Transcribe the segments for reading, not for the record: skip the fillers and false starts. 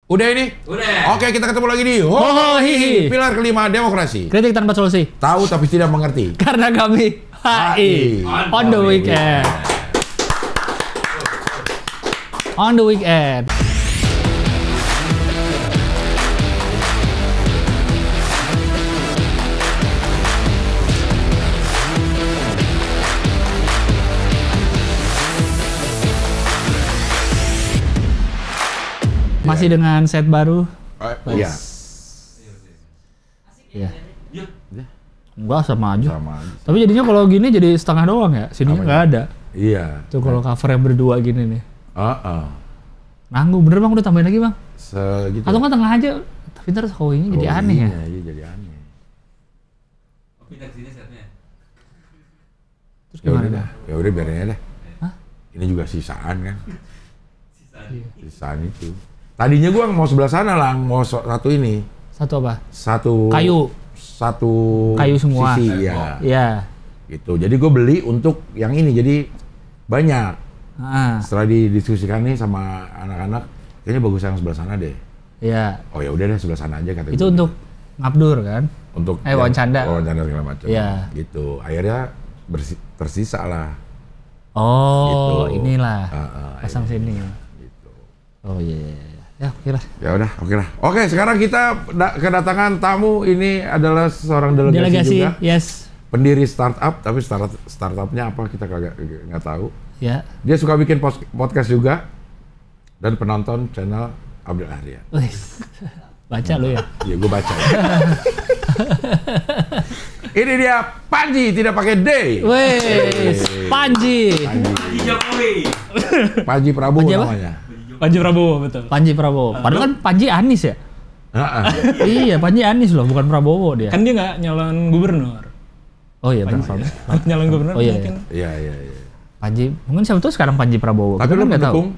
Udah ini? Udah. Oke, kita ketemu lagi di Hohihi. Pilar kelima demokrasi. Kritik tanpa solusi. Tahu tapi tidak mengerti. Karena kami HI on the weekend. On the weekend. Masih dengan set baru. Iya. Iya. Enggak sama aja. Sama aja. Tapi jadinya kalau gini jadi setengah doang ya. Sininya nggak ada. Iya. Tuh kalau cover yang berdua gini nih. Nanggung bener bang, udah tambahin lagi bang. Segitu. Atau nggak tengah aja. Tapi ntar hoinya jadi aneh ya. Iya, jadi aneh. Pindah ke sini setnya. Terus Ya gimana udah, dah? ya udah biarin aja deh. Hah? Ini juga sisaan kan. Iya. Sisaan itu. Tadinya gua mau sebelah sana lah, mau satu ini. Satu apa? Satu satu Kayu semua. sisi, ya. Iya. Gitu. Jadi gue beli untuk yang ini, jadi banyak. Ah, Setelah didiskusikan nih sama anak-anak, kayaknya bagus yang sebelah sana deh. iya. Oh ya udah deh sebelah sana aja kata Itu gue. untuk ngabdur kan? untuk wawancara. wawancara segala macam. Iya. Gitu. Akhirnya tersisa lah. Oh, Gitu. inilah. Iya. Pasang sini. Gitu. Oh iya. Ya, kira. Ya udah, oke lah. Oke, sekarang kita kedatangan tamu. Ini adalah seorang delegasi Delegasi, juga. yes. Pendiri startup, tapi startupnya apa kita nggak tahu. Ya. Dia suka bikin podcast juga dan penonton channel Abdul Arya. Wih. Baca lu ya. Iya, gue baca. Ini dia Panji, tidak pakai D. Wih, Panji. Panji Jokowi. Panji Prabowo Panji apa? namanya. Panji Prabowo, betul. Panji Prabowo. Padahal kan Panji Anies ya? Iya, Panji Anies loh, bukan Prabowo dia. Kan dia nggak nyalon gubernur. Oh iya, benar. Nyalon gubernur Oh iya, mungkin. Iya. Panji, mungkin siapa tuh sekarang Panji Prabowo. Tapi Kita lu kan nggak tahu. mendukung?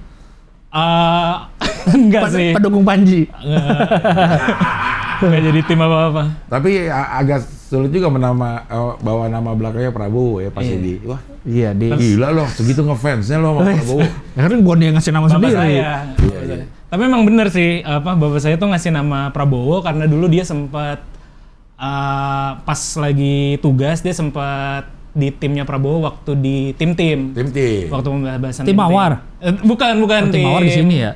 Enggak sih. Pendukung Panji. Nggak jadi tim apa-apa. Tapi agak sulit juga bawa nama belakangnya Prabowo ya pasti di. Wah, Iya, di. gila loh, segitu ngefansnya loh sama Prabowo. Ya kan bukan dia yang ngasih nama Bapak sendiri. saya. Iya. Tapi emang bener sih, bapak saya tuh ngasih nama Prabowo karena dulu dia sempat pas lagi tugas dia sempat di timnya Prabowo waktu di tim-tim. Tim. Waktu pembahasan Tim Mawar? Bukan. Tim Mawar di sini ya.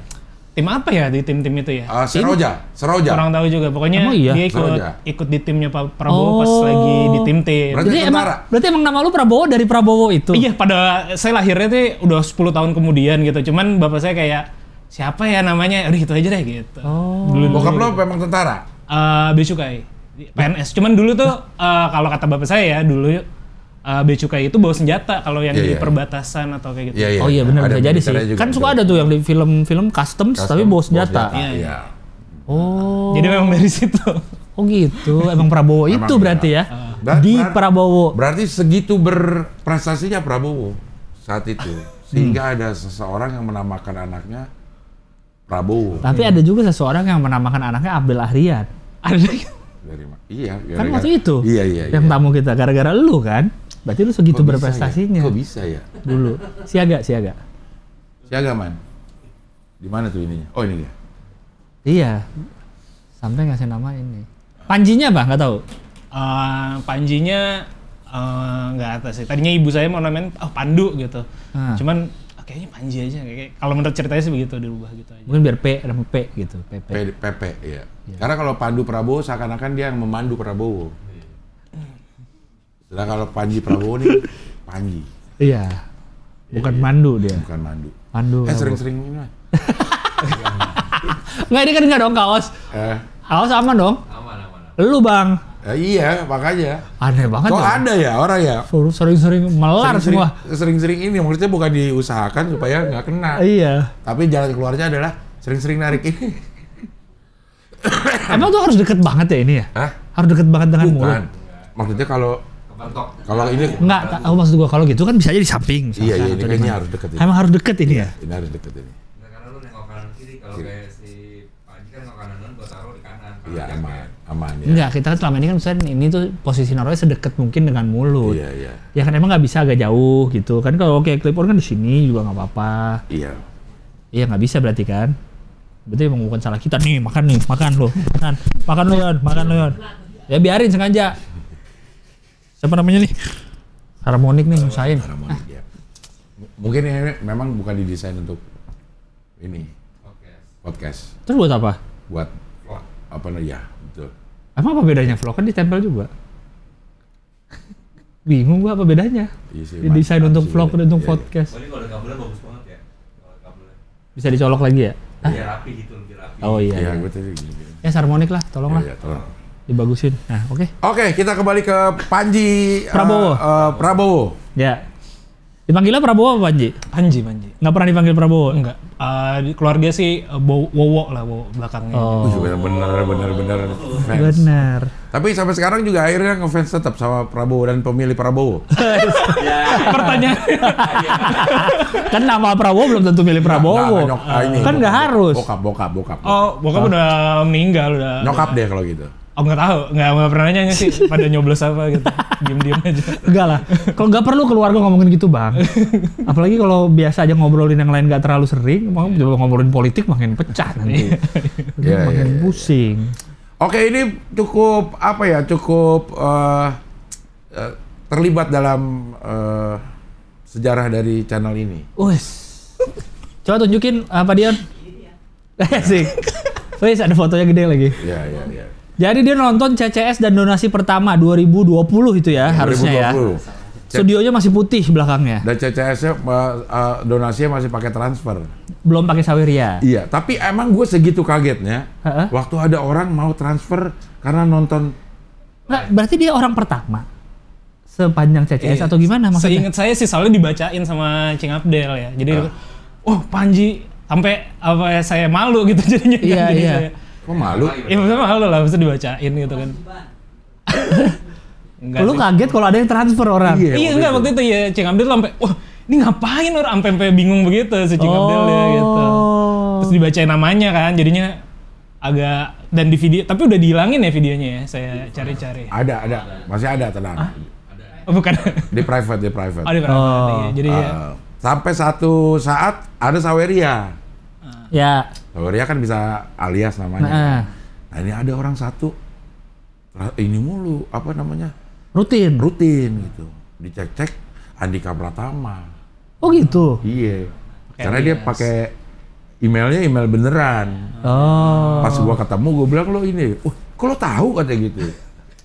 Tim apa ya di tim-tim itu ya? Seroja. Kurang tahu juga. Pokoknya Emang iya? dia Seroja. ikut di timnya Pak Prabowo pas lagi di tim-tim. Berarti tentara. Berarti emang nama lu Prabowo dari Prabowo itu? Iya, pada saya lahirnya tuh udah 10 tahun kemudian gitu. Cuman bapak saya kayak siapa ya namanya? Udah gitu aja deh gitu. Oh. Bokap lo memang tentara? Bea Cukai, PNS. Cuman dulu tuh kalau kata bapak saya ya dulu Bea Cukai itu bawa senjata kalau yang Iya, di iya. perbatasan atau kayak gitu. Oh iya benar Ada bisa jadi sih. militernya juga. Kan suka ada tuh yang di film-film customs tapi bawa senjata. Iya. Oh. Jadi memang dari situ. Oh gitu. Emang Prabowo Memang itu berarti ya. Di Prabowo. Berarti segitu berprestasinya Prabowo saat itu. Sehingga ada seseorang yang menamakan anaknya Prabowo. Tapi ada juga seseorang yang menamakan anaknya Abdul Ahrian. Ada Iya. Kan waktu itu. Iya. Yang tamu kita gara-gara lu kan. Berarti lu segitu Kok bisa berprestasinya. ya? Kok bisa ya? Dulu. Siaga. Siaga man. Di mana tuh ininya? Oh ini dia. Iya. Sampai ngasih nama ini. Panjinya apa? Nggak tahu. Panjinya nggak atas sih. Tadinya ibu saya mau namain Pandu gitu. Cuman kayaknya Panji aja. Kayak kalau menurut ceritanya sih begitu dirubah gitu aja. Mungkin biar P, nama P gitu. PP. PP, iya. Karena kalau Pandu Prabowo seakan-akan dia yang memandu Prabowo. Sedangkan kalau Panji Prabowo nih Panji, Iya. Bukan mandu dia. bukan mandu. Pandu. Sering-sering ini mah. Nggak, ini kan nggak dong kaos. Kaos aman dong. Aman. Lu bang. Iya, makanya. Aneh banget Kok ya. ada ya orang ya? Sering-sering melar semua. Sering-sering ini maksudnya bukan diusahakan supaya nggak kena. Iya. Tapi jalan keluarnya adalah sering-sering narik ini. Emang tuh harus deket banget ya ini ya? Hah? Harus deket banget dengan mulut. Bukan. Maksudnya kalau ini Enggak, aku maksud gua kalau gitu kan bisa aja di samping. misalkan, iya ini atau di kayaknya mana. harus deket ini. Emang harus deket ini ya? Ini harus deket ini. Karena lu nengok kanan kiri, kalau kayak si Panji kan nengok kanan gua taruh di kanan. Iya aman ya. Enggak, kita kan selama ini kan misalnya ini tuh posisi naruhnya sedekat mungkin dengan mulut. Iya. Ya kan emang nggak bisa agak jauh gitu kan, kalau kayak clip on kan di sini juga nggak apa-apa. Iya. Iya nggak bisa berarti kan? Berarti emang bukan salah kita nih, makan lo, makan lo Yon. Ya biarin sengaja. Siapa namanya nih? Harmonik nih nyusahin. Harmonik ya. Mungkin ini memang bukan didesain untuk ini podcast. Terus buat apa? Buat apa ya, betul. Emang apa bedanya vlog kan ditempel juga? Bingung gua apa bedanya? Iya sih, Didesain untuk vlog dan untuk iya. podcast. Oh, ini kalau ada kabelnya bagus banget ya. Kalau kabelnya. Bisa dicolok lagi ya? Biar rapi gitu, lebih rapi. Oh iya. Iya, iya. gue tadi gini. Ya harmonik lah, tolonglah. Iya, tolong. Dibagusin. Nah, oke. Oke, kita kembali ke Panji Prabowo. Prabowo. Ya. Dipanggilnya Prabowo apa Panji? Panji. Nggak pernah dipanggil Prabowo? Enggak. Di keluarga sih Wowo lah, Wowo belakangnya. Oh. Bener fans. Benar. Tapi sampai sekarang juga akhirnya ngefans tetap sama Prabowo dan pemilih Prabowo. Pertanyaan. Kan nama Prabowo belum tentu milih Prabowo. Kan nggak harus. Bokap. Oh, bokap udah meninggal udah. Nyokap deh kalau gitu. Oh nggak tahu, nggak pernah nanya sih pada nyoblos apa gitu, diem aja. Enggak lah. Kalau nggak perlu keluarga ngomongin gitu bang. Apalagi kalau biasa aja ngobrolin yang lain nggak terlalu sering, mau coba ngobrolin politik makin pecah nanti. Iya, Makin iya. pusing. Oke, ini cukup apa ya? Cukup terlibat dalam sejarah dari channel ini. Wes. Coba tunjukin apa Dion? Sih. Wes ada fotonya gede lagi. Iya. Jadi dia nonton CCS dan donasi pertama 2020 itu ya, harusnya 2020. ya. Studionya masih putih belakangnya. Dan CCS-nya donasinya masih pakai transfer. Belum pakai Saweria. Iya, tapi emang gue segitu kagetnya Heeh. waktu ada orang mau transfer karena nonton. Nah, berarti dia orang pertama sepanjang CCS atau gimana maksudnya? Seingat saya sih soalnya dibacain sama Cing Abdel ya. Jadi, Panji sampai apa ya, saya malu gitu jadinya. Iya, Jadi iya. saya, Kok malu? ya maksudnya malu lah, maksudnya dibacain gitu kan. Enggak Lu sih. kaget kalau ada yang transfer orang. Iya enggak waktu itu ya Cing Abdel sampai ini ngapain orang sampai bingung begitu si Cing Abdel ya gitu. Terus dibacain namanya kan jadinya agak dan di video tapi udah dihilangin ya videonya ya saya cari-cari. Ada. Masih ada, tenang. Oh, bukan. Di private. Oh, di private, iya. Jadi Sampai satu saat ada Saweria. Ya. Saweria kan bisa alias namanya. Nah, ini ada orang satu ini mulu apa namanya? Rutin. Rutin gitu. Dicek Andika Pratama. Oh gitu. Iya. Karena dia pakai emailnya email beneran. Oh. Pas gua ketemu gua bilang lo ini, kok lo tahu katanya gitu.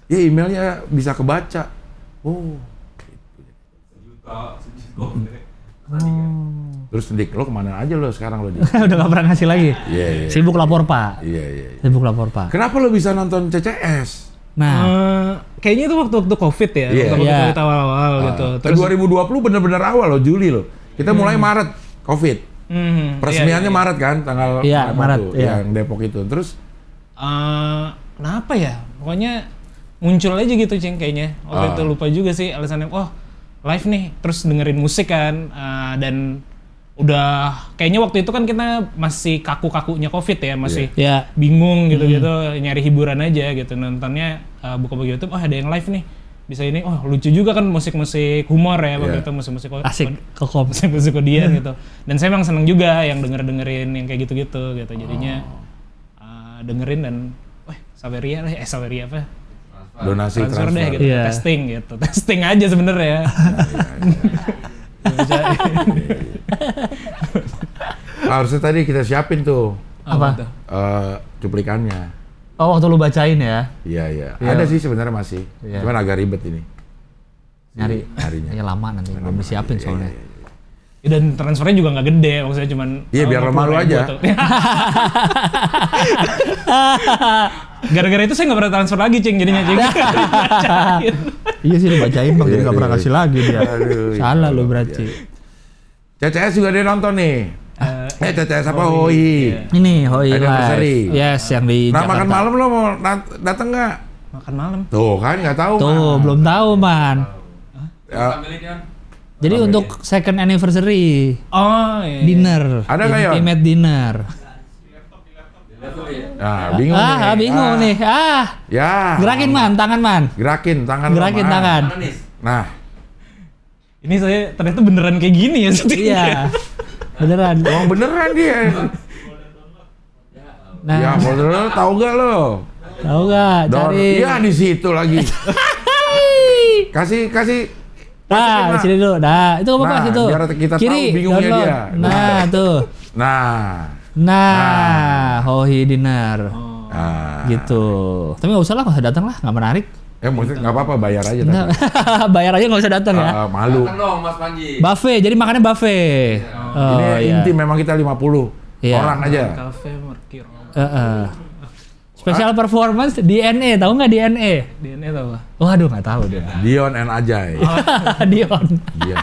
Ya emailnya bisa kebaca. Oh. Terus Dik, lo kemana aja lo sekarang lo Dik? Udah gak pernah ngasih lagi. Iya. Sibuk lapor Pak. Iya. Sibuk lapor Pak. Kenapa lo bisa nonton CCS? Nah. kayaknya itu waktu Covid ya, Iya. waktu Iya. Covid awal-awal gitu. Terus 2020 bener-bener awal lo, Juli lo. Kita mulai Maret Covid. Peresmiannya Maret kan, tanggal Iya, berapa Maret, tuh, iya. yang Depok itu. Terus Kenapa ya? Pokoknya muncul aja gitu Cing kayaknya. Waktu itu lupa juga sih alasannya. Live nih, terus dengerin musik kan. Dan udah kayaknya waktu itu kan kita masih kaku-kakunya Covid ya, masih Ya. bingung gitu-gitu, nyari hiburan aja gitu. Nontonnya buka-buka YouTube, ada yang live nih. Bisa ini, lucu juga kan musik-musik humor ya waktu itu, musik-musik Asik kekom. musik Kodian gitu. Dan saya emang seneng juga yang dengerin yang kayak gitu-gitu gitu. Jadinya dengerin dan Saweria apa? donasi Transfer deh transfer. gitu, Iya. testing gitu. Testing aja sebenarnya. Harusnya tadi kita siapin tuh Apa? cuplikannya. Oh, waktu lu bacain ya. Iya. Ada sih sebenarnya masih. Iya. Cuman agak ribet ini. Nyari. Harinya. Ya lama nanti belum disiapin soalnya. Dan transfernya juga nggak gede, maksudnya cuman Iya, biar lo malu 50.000 aja. tuh. Gara-gara itu saya nggak pernah transfer lagi Cing, jadinya Cing. Bacain. Iya sih lu bacain Bang, jadi Iya, gak pernah iya. kasih lagi dia. Aduh, Salah iya. lu berarti. CCS juga dia nonton nih. CCS apa? Hoi. Ini Hoi Anniversary. Live. Yes, yang di Nah, Jakarta. makan malam lo mau dateng nggak? Makan malam. Tuh kan nggak tahu. Tuh, belum tahu, Man. Ya, Ambilin kan. Jadi untuk second anniversary Oh iya. dinner. Ada nggak, Yon? Intimate dinner. nah, bingung nih. Bingung nih. Ya. Gerakin, Man, tangan, Man. Gerakin tangan. lo, Gerakin Man. tangan. Mana nih? Nah, Ini saya ternyata beneran kayak gini ya syutingnya. Iya. Beneran. emang beneran dia. Ya, model tahu gak lo? Tahu gak? Cari. Iya di situ lagi. kasih Nah, sini dulu. Nah, itu apa Nah, situ? biar kita tahu Kiri, bingungnya download. dia. Nah, tuh. Nah. Hohi Dinner. Nah. Gitu. Tapi nggak usah lah, nggak usah datang lah, nggak menarik. Maksudnya nggak apa-apa, bayar aja. Nggak. Bayar aja nggak usah datang ya. Malu. Datang dong Mas Panji. Buffet, jadi makannya buffet. Oh, Ini iya. inti memang kita 50 Iya. orang aja. Cafe Merkir. Special performance DNA, tahu nggak DNA? DNA tau apa? Waduh, nggak tahu deh. Dion and Ajay. Dion. Iya.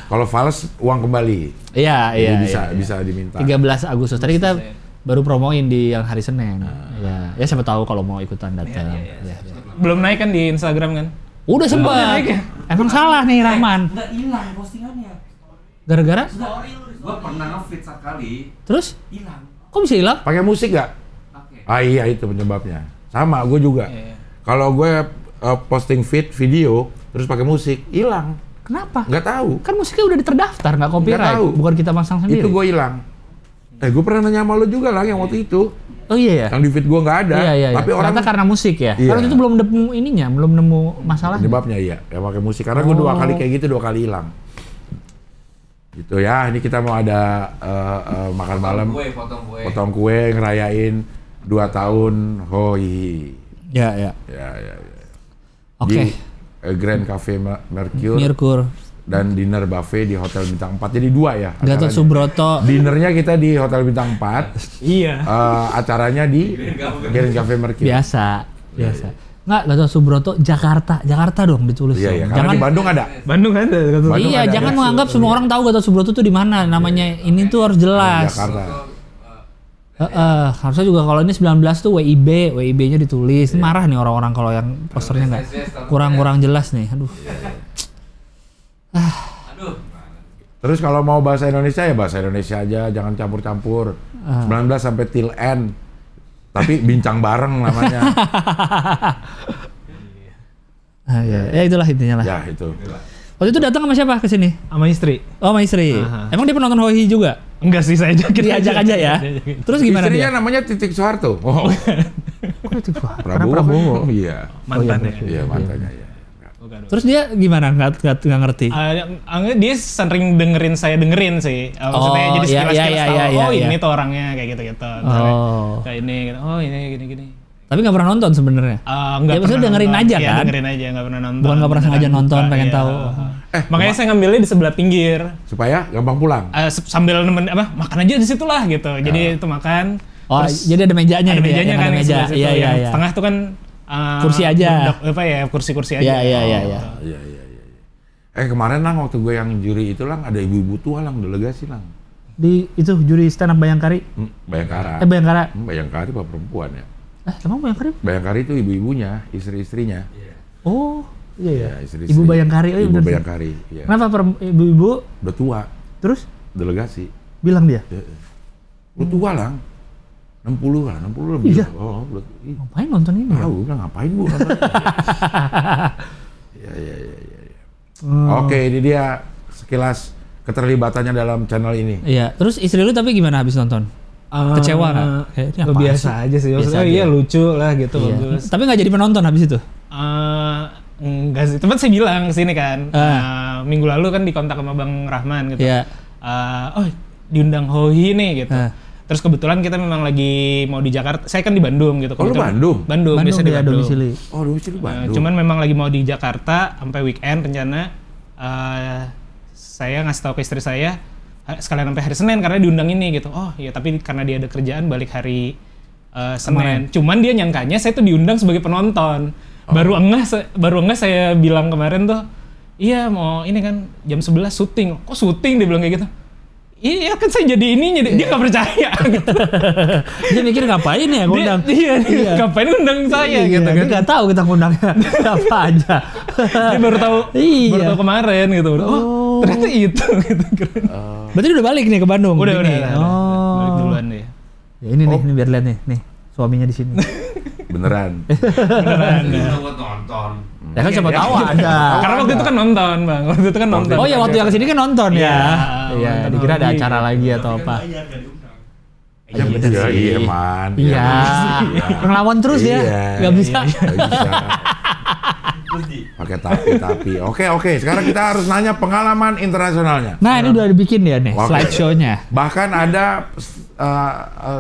Kalau fals uang kembali. Iya, iya. Jadi bisa diminta. 13 Agustus. Tadi kita baru promoin di yang hari Senin. Ya siapa tahu kalau mau ikutan datang. Ya. Belum naik kan di Instagram kan? Udah sempat. Emang salah nih Rahman. Enggak hilang postingannya. Gara-gara? Gua pernah nge-feed sekali, Terus? hilang. Kok bisa hilang? Pakai musik nggak? Pakai. Iya itu penyebabnya. Sama, gue juga. Iya. Kalau gue posting feed video terus pakai musik, hilang. Kenapa? Nggak tahu. Kan musiknya udah terdaftar, nggak copyright. tahu. Bukan kita masang sendiri. Itu gue hilang. Gue pernah nanya sama lo juga lah yang waktu itu. Oh iya ya? Yang di feed gue nggak ada. Iya. Tapi orang Ternyata karena musik ya? Iya. Karena itu belum nemu ininya, belum nemu masalah. penyebabnya iya. Ya pakai musik. Karena gue 2 kali kayak gitu, 2 kali hilang. Gitu ya. Ini kita mau ada makan malam. Potong kue ngerayain 2 tahun Hoi. Ya. Ya. Oke. Di Grand Cafe Mercure. Mirkur. Dan dinner buffet di Hotel Bintang 4. Jadi 2 ya. Gatot acaranya. Subroto. Dinernya kita di Hotel Bintang 4. Iya. Acaranya di Grand Cafe Mercure. Biasa. Nggak, Gatot Subroto Jakarta. Jakarta dong ditulis. Iya, dong. karena Jangan di Bandung ada. Bandung kan ada. Bandung iya, ada. jangan menganggap semua orang tahu Gatot Subroto itu di mana. Namanya ini tuh harus jelas. Jakarta. Harusnya juga kalau ini 19 tuh WIB-nya ditulis. Marah nih orang-orang kalau yang posternya nggak kurang jelas nih. Aduh. Aduh. Terus kalau mau bahasa Indonesia ya bahasa Indonesia aja, jangan campur-campur. 19 sampai till end. Tapi bincang bareng namanya. Ya itulah intinya lah. Ya itu. Waktu itu datang sama siapa ke sini? Sama istri. Oh, sama istri. Emang dia penonton Hoi juga? Enggak sih, saya ajakin. Diajak aja ya. Terus gimana Istrinya dia? namanya Titik Soeharto. Oh. Prabowo. Iya. Mantannya. Iya, mantannya ya. Terus dia gimana? Nggak ngerti. Dia sering dengerin saya sih. Maksudnya jadi sekilas-sekilas tahu. Ini tuh orangnya kayak gitu-gitu. Kayak ini, gitu. Oh ini gini. Tapi nggak pernah nonton sebenarnya. Enggak Ya, maksudnya dengerin aja ya, kan? dengerin aja, nggak pernah nonton. Bukan nggak pernah sengaja nonton, pengen Iya. tahu. Makanya saya ngambilnya di sebelah pinggir. Supaya gampang pulang. Sambil makan aja di situ lah gitu. Jadi itu makan. Oh, terus jadi ada mejanya ada gitu ya? mejanya Yang kan ada di meja. sebelah situ. Iya. Yang tengah tuh kan Kursi aja. kursi-kursi aja. Iya. Iya. Kemarin lang waktu gue yang juri itu lang ada ibu-ibu tua lang delegasi lang. Di itu juri stand up Bayangkari. Bayangkara. Bayangkara. Bayangkari apa perempuan ya? Emang Bayangkari? Bayangkari itu ibu-ibunya, istri-istrinya. Oh, iya. Ya, istri-istri. Ibu Bayangkari. Oh, iya Ibu bener sih. Bayangkari. Ya. Kenapa ibu-ibu Udah tua, terus delegasi. bilang dia? Lu tua lang. 60 lah, 60 lebih. Iya. Oh, Ngapain nonton ini? tahu kan ngapain bu? Iya. Oke, ini dia sekilas keterlibatannya dalam channel ini. Iya, terus istri lu tapi gimana habis nonton? Kecewa nggak? Kayaknya apaan Biasa sih? aja sih. Biasa Maksudnya aja. iya lucu lah gitu. Iya. Bagus. Tapi nggak jadi penonton habis itu? Enggak sih. Tempat saya bilang kesini kan. Minggu lalu kan dikontak sama Bang Rahman gitu. Iya. Diundang Hoi nih gitu. Terus kebetulan kita memang lagi mau di Jakarta. Saya kan di Bandung gitu. Oh, lu Bandung? Bandung biasa di dia Bandung. domisili. Oh, domisili Bandung. Cuman memang lagi mau di Jakarta sampai weekend rencana. Saya ngasih tahu ke istri saya sekalian sampai hari Senin karena diundang ini gitu. Oh iya, tapi karena dia ada kerjaan balik hari Senin. Cuman dia nyangkanya saya tuh diundang sebagai penonton. Baru enggak saya bilang kemarin tuh, iya mau ini kan jam 11 syuting. Kok syuting dia bilang kayak gitu. Iya kan saya jadi ininya, dia nggak percaya gitu. Dia mikir ngapain ya ngundang? Iya, ngapain undang saya gitu kan. Dia nggak tahu kita ngundangnya apa aja. Dia baru tahu kemarin gitu. Oh, ternyata itu gitu. Berarti udah balik nih ke Bandung? Udah. Oh. Balik duluan deh. Ya ini nih biar lihat nih suaminya di sini. Beneran. Udah buat nonton. Ya kan siapa tahu ada. Karena waktu itu kan nonton, Bang. Waktu itu kan nonton. Oh ya waktu yang kesini kan nonton ya. Iya, Iya, nonton dikira ada lagi. acara lagi atau apa. Ya bener ya, iya man. Iya. Ngelawan terus ya. Nggak bisa. Nggak bisa. Pakai tapi. Oke. Sekarang kita harus nanya pengalaman internasionalnya. Nah ini udah dibikin ya nih slideshow-nya. Bahkan ada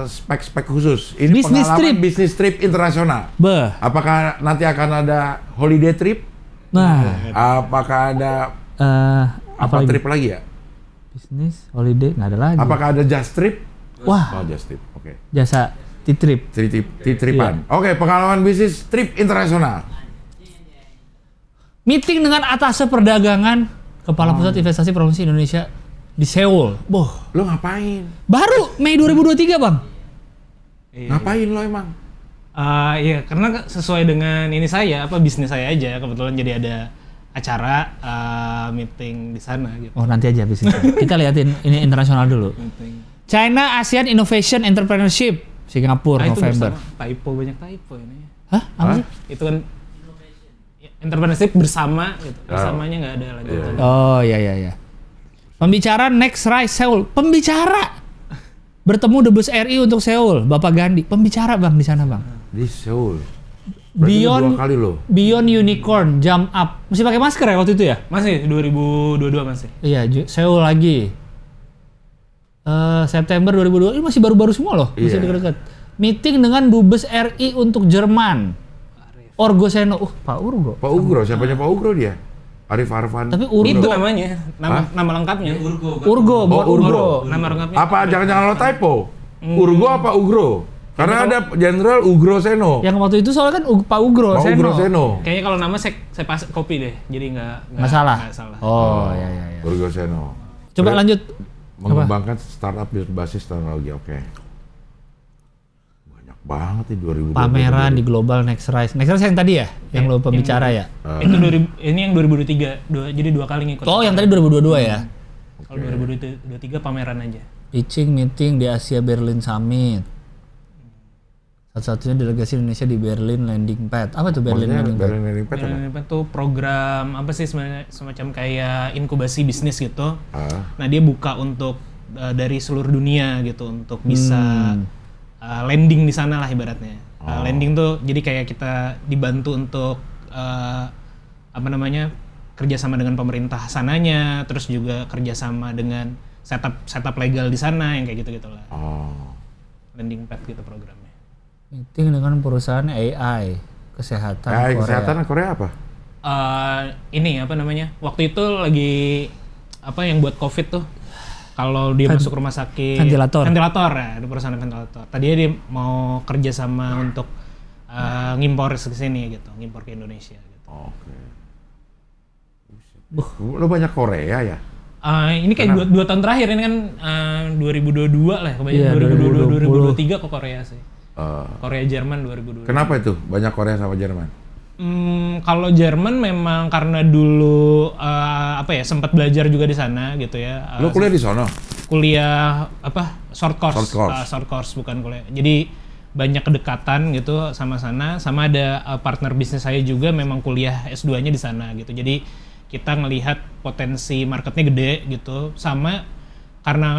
spek-spek khusus. Ini Business pengalaman trip. bisnis trip internasional. Apakah Nanti akan ada holiday trip? Nah. Apakah ada apa trip lagi ya? Bisnis, holiday, nggak ada lagi. Apakah ada just trip? Wah. Oh, just trip. Oke. Jasa T-Trip. Tripan. Oke, pengalaman bisnis trip internasional. Meeting dengan atasé perdagangan Kepala Pusat Investasi Provinsi Indonesia di Seoul. Boh, Lo ngapain? baru Mei 2023, Bang. Ngapain lo emang? Iya, karena sesuai dengan ini saya, bisnis saya aja. Kebetulan jadi ada acara meeting di sana gitu. Oh, nanti aja habis itu. Kita liatin ini internasional dulu. China ASEAN Innovation Entrepreneurship Singapura Itu November. bersama banyak typo ini. Hah? Apa sih? Itu kan entrepreneurship bersama gitu. Bersamanya nggak ada lagi. Oh, iya. Pembicara Next Rise Seoul. Pembicara. Bertemu Dubes RI untuk Seoul, Bapak Gandhi. Pembicara, Bang, di sana, Bang. Di Seoul. Berarti Beyond 2 kali lo. Beyond Unicorn Jump Up. Mesti pakai masker ya waktu itu ya? Masih 2022 masih. Iya, Seoul lagi. September 2022 ini masih baru-baru semua loh, masih Iya. dekat-dekat. Meeting dengan Dubes RI untuk Jerman. Orgo Seno. Pak Urgo. Pak Ugro, siapanya Pak Ugro dia? Arif Arfan. Tapi Itu Urgo. namanya, nama lengkapnya. Urgo, bukan Urgo. Urgo. Nama lengkapnya. Apa jangan-jangan lo typo? Urgo apa Ugro? Karena ada Jenderal Ugro Seno. Yang waktu itu soalnya kan Pak Ugro Pak Seno. Ugro Seno. Kayaknya kalau nama saya pas copy deh, jadi nggak Masalah. salah. Oh, iya. Ugro Seno. Coba lanjut. Mengembangkan startup berbasis teknologi. Oke. Banyak banget nih 2020. Pameran di Global Next Rise. Next Rise yang tadi ya? Yang lo pembicara ya? Itu ini yang 2023, jadi 2 kali ngikut. Oh, yang tadi 2022 ya? Kalau 2023 pameran aja. Pitching meeting di Asia Berlin Summit. Satu-satunya delegasi Indonesia di Berlin Landing Pad. Apa tuh Berlin Maksudnya Landing Pad? Berlin Landing Pad apa? Itu tuh program apa sih sebenarnya, semacam kayak inkubasi bisnis gitu. Nah dia buka untuk dari seluruh dunia gitu untuk bisa landing di sana lah ibaratnya. Landing tuh jadi kayak kita dibantu untuk kerjasama dengan pemerintah sananya, terus juga kerjasama dengan setup legal di sana yang kayak gitu gitulah. Landing pad gitu programnya. Meeting dengan perusahaan AI kesehatan Korea. Kesehatan Korea apa? Waktu itu lagi yang buat COVID tuh. Kalau dia masuk rumah sakit Ventilator ya, ada perusahaan ventilator. Tadinya dia mau kerja sama untuk ngimpor ke sini gitu, ngimpor ke Indonesia gitu. Oke. Lo banyak Korea ya? Ini kayak 2 tahun terakhir ini kan 2022 lah, kebanyakan 2023 ke Korea sih. Korea Jerman 2022. Kenapa itu? Banyak Korea sama Jerman? Kalau Jerman memang karena dulu sempat belajar juga di sana gitu ya. Lo kuliah di sono? Kuliah short course. Short course. Bukan kuliah. Jadi banyak kedekatan gitu sama sana, sama ada partner bisnis saya juga memang kuliah S2-nya di sana gitu. Jadi kita ngelihat potensi marketnya gede gitu, sama karena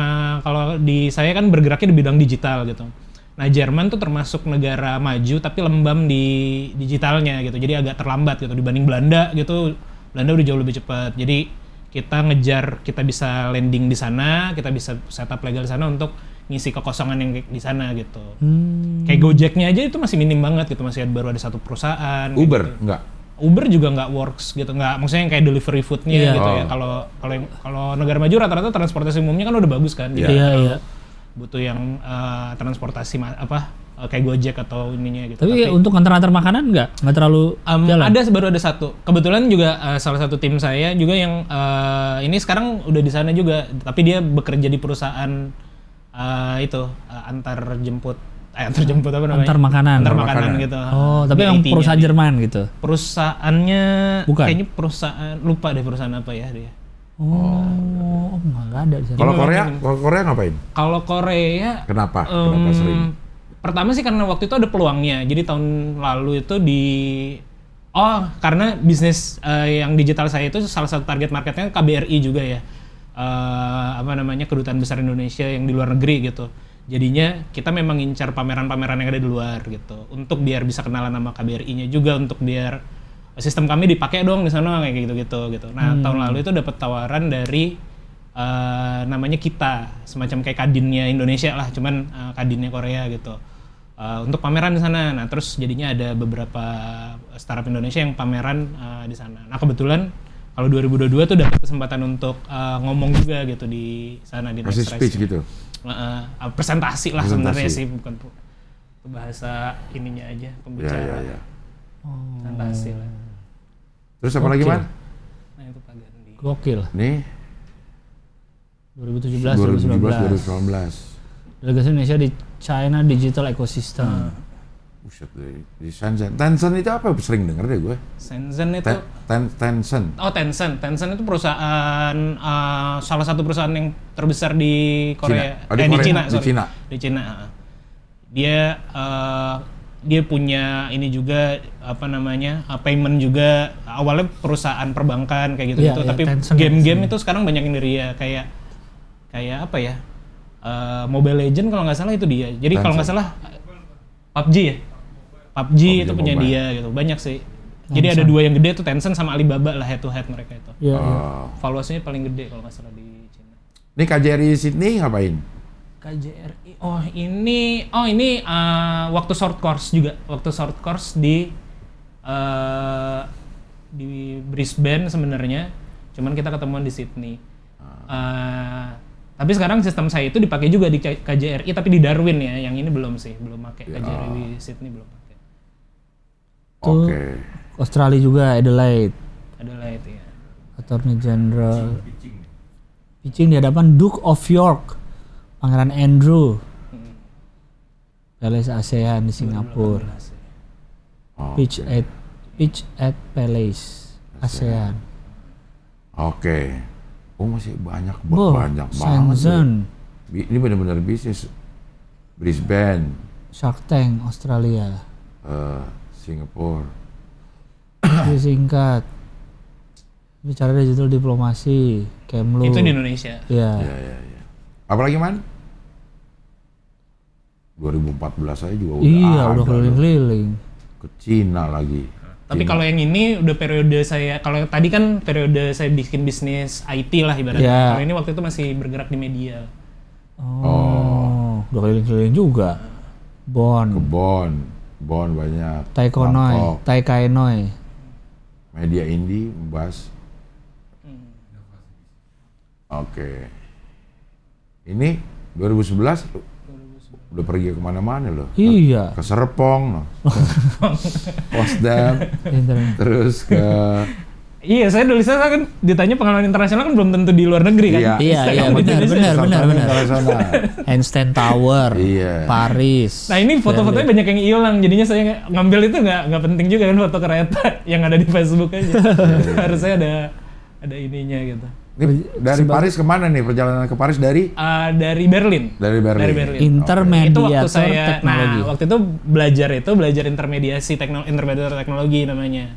kalau di saya kan bergeraknya di bidang digital gitu. Nah Jerman tuh termasuk negara maju tapi lembam di digitalnya gitu, jadi agak terlambat gitu dibanding Belanda gitu. Belanda udah jauh lebih cepat, jadi kita bisa landing di sana, kita bisa setup legal di sana untuk ngisi kekosongan yang di sana gitu. Kayak Gojeknya aja itu masih minim banget gitu, masih baru ada 1 perusahaan. Uber gitu. enggak? Uber juga nggak works gitu, nggak, maksudnya yang kayak delivery foodnya gitu ya. Kalau negara maju rata-rata transportasi umumnya kan udah bagus kan. Iya. Butuh yang transportasi kayak Gojek atau ininya gitu. Tapi untuk antar-antar makanan nggak terlalu jalan? Baru ada 1. Kebetulan juga salah satu tim saya juga yang ini sekarang udah di sana juga, tapi dia bekerja di perusahaan antar jemput apa namanya? Antar makanan gitu. Oh, tapi yang perusahaan Jerman gitu. Perusahaannya bukan. Kayaknya perusahaan, lupa deh perusahaan apa ya dia. Oh, nggak ada di sana. Kalau Korea ngapain? Kalau Korea Kenapa sering? Pertama sih karena waktu itu ada peluangnya. Jadi tahun lalu itu karena bisnis yang digital saya itu salah satu target marketnya KBRI juga ya. Kedutaan besar Indonesia yang di luar negeri gitu. Jadinya kita memang ngincar pameran-pameran yang ada di luar gitu. Untuk biar bisa kenalan sama KBRI-nya juga, untuk biar sistem kami dipakai dong di sana kayak gitu. Nah, tahun lalu itu dapat tawaran dari namanya Kita, semacam kayak Kadinnya Indonesia lah, cuman Kadinnya Korea gitu. Untuk pameran di sana. Nah, terus jadinya ada beberapa startup Indonesia yang pameran di sana. Nah, kebetulan kalau 2022 tuh dapat kesempatan untuk ngomong juga gitu di sana di Kasih Next speech Rise. gitu. Presentasi lah sebenarnya sih, bukan bahasa ininya aja, pembicara. Ya. Presentasi lah. Terus apa lagi, Man? Nah, itu Pak Gandhi. Gokil. Nih 2017 2019. 2019. Delegasi Indonesia di China Digital Ecosystem. Buset deh, di Shenzhen. Tencent itu apa? Sering denger deh gue. Shenzhen itu Tencent. Oh, Tencent itu perusahaan salah satu perusahaan yang terbesar di Korea. Cina. Oh, di Korea. Cina. Di Cina. Di Cina. Dia punya ini juga apa namanya? Payment juga. Awalnya perusahaan perbankan kayak gitu-gitu, Iya, tapi Tencent. game-game itu sekarang banyak yang dari dia, kayak apa ya? Mobile Legend kalau nggak salah itu dia. Jadi kalau nggak salah PUBG ya. PUBG itu punya Mobile. dia gitu. Banyak sih. Jadi ada dua yang gede tuh, Tencent sama Alibaba lah, head to head mereka itu. Iya, iya. Valuasinya paling gede kalau nggak salah di Cina. Ini KJRI Sydney ngapain? KJRI. Ini waktu short course juga. Waktu short course di Brisbane sebenarnya. Cuman kita ketemuan di Sydney. Tapi sekarang sistem saya itu dipakai juga di KJRI, tapi di Darwin ya. Yang ini belum sih, belum pakai. KJRI Sydney belum pakai. Oke. Australia juga, Adelaide. Adelaide ya. Attorney General. Pitching di hadapan Duke of York, Pangeran Andrew. Palace ASEAN di Singapura. Pitch at Palace ASEAN. Oke. Oh, masih banyak Boh, banget. Shenzhen, Ini benar-benar bisnis. Brisbane, Shark Tank Australia. Singapura. Singkat. Bicara digital diplomasi, Kemlu. Itu di Indonesia. Iya. Ya. Apalagi, Man? 2014 saya juga Iya, ada. udah keliling-keliling. Ke Cina lagi. Tapi kalau yang ini udah periode saya, kalau yang tadi kan periode saya bikin bisnis IT lah ibaratnya. Iya. Kalau ini waktu itu masih bergerak di media. Udah keliling-keliling juga. Ke Bon banyak. Bangkok. Taikaenoi. Media indie membahas. Oke. Ini 2011 udah pergi kemana-mana loh. Iya. Ke Serpong, loh. Potsdam, terus ke Iya, saya kan ditanya pengalaman internasional kan belum tentu di luar negeri kan. Iya, benar. internasional. Handstand Tower, Iya. Paris. Nah ini foto-fotonya banyak yang hilang, jadinya saya ngambil itu nggak penting juga kan, foto kereta yang ada di Facebook aja. Harusnya ada ininya gitu. Ini dari Paris kemana nih perjalanan ke Paris dari? Dari Berlin. Dari Berlin. Intermediator Itu waktu saya, teknologi. waktu itu belajar intermediasi teknologi namanya.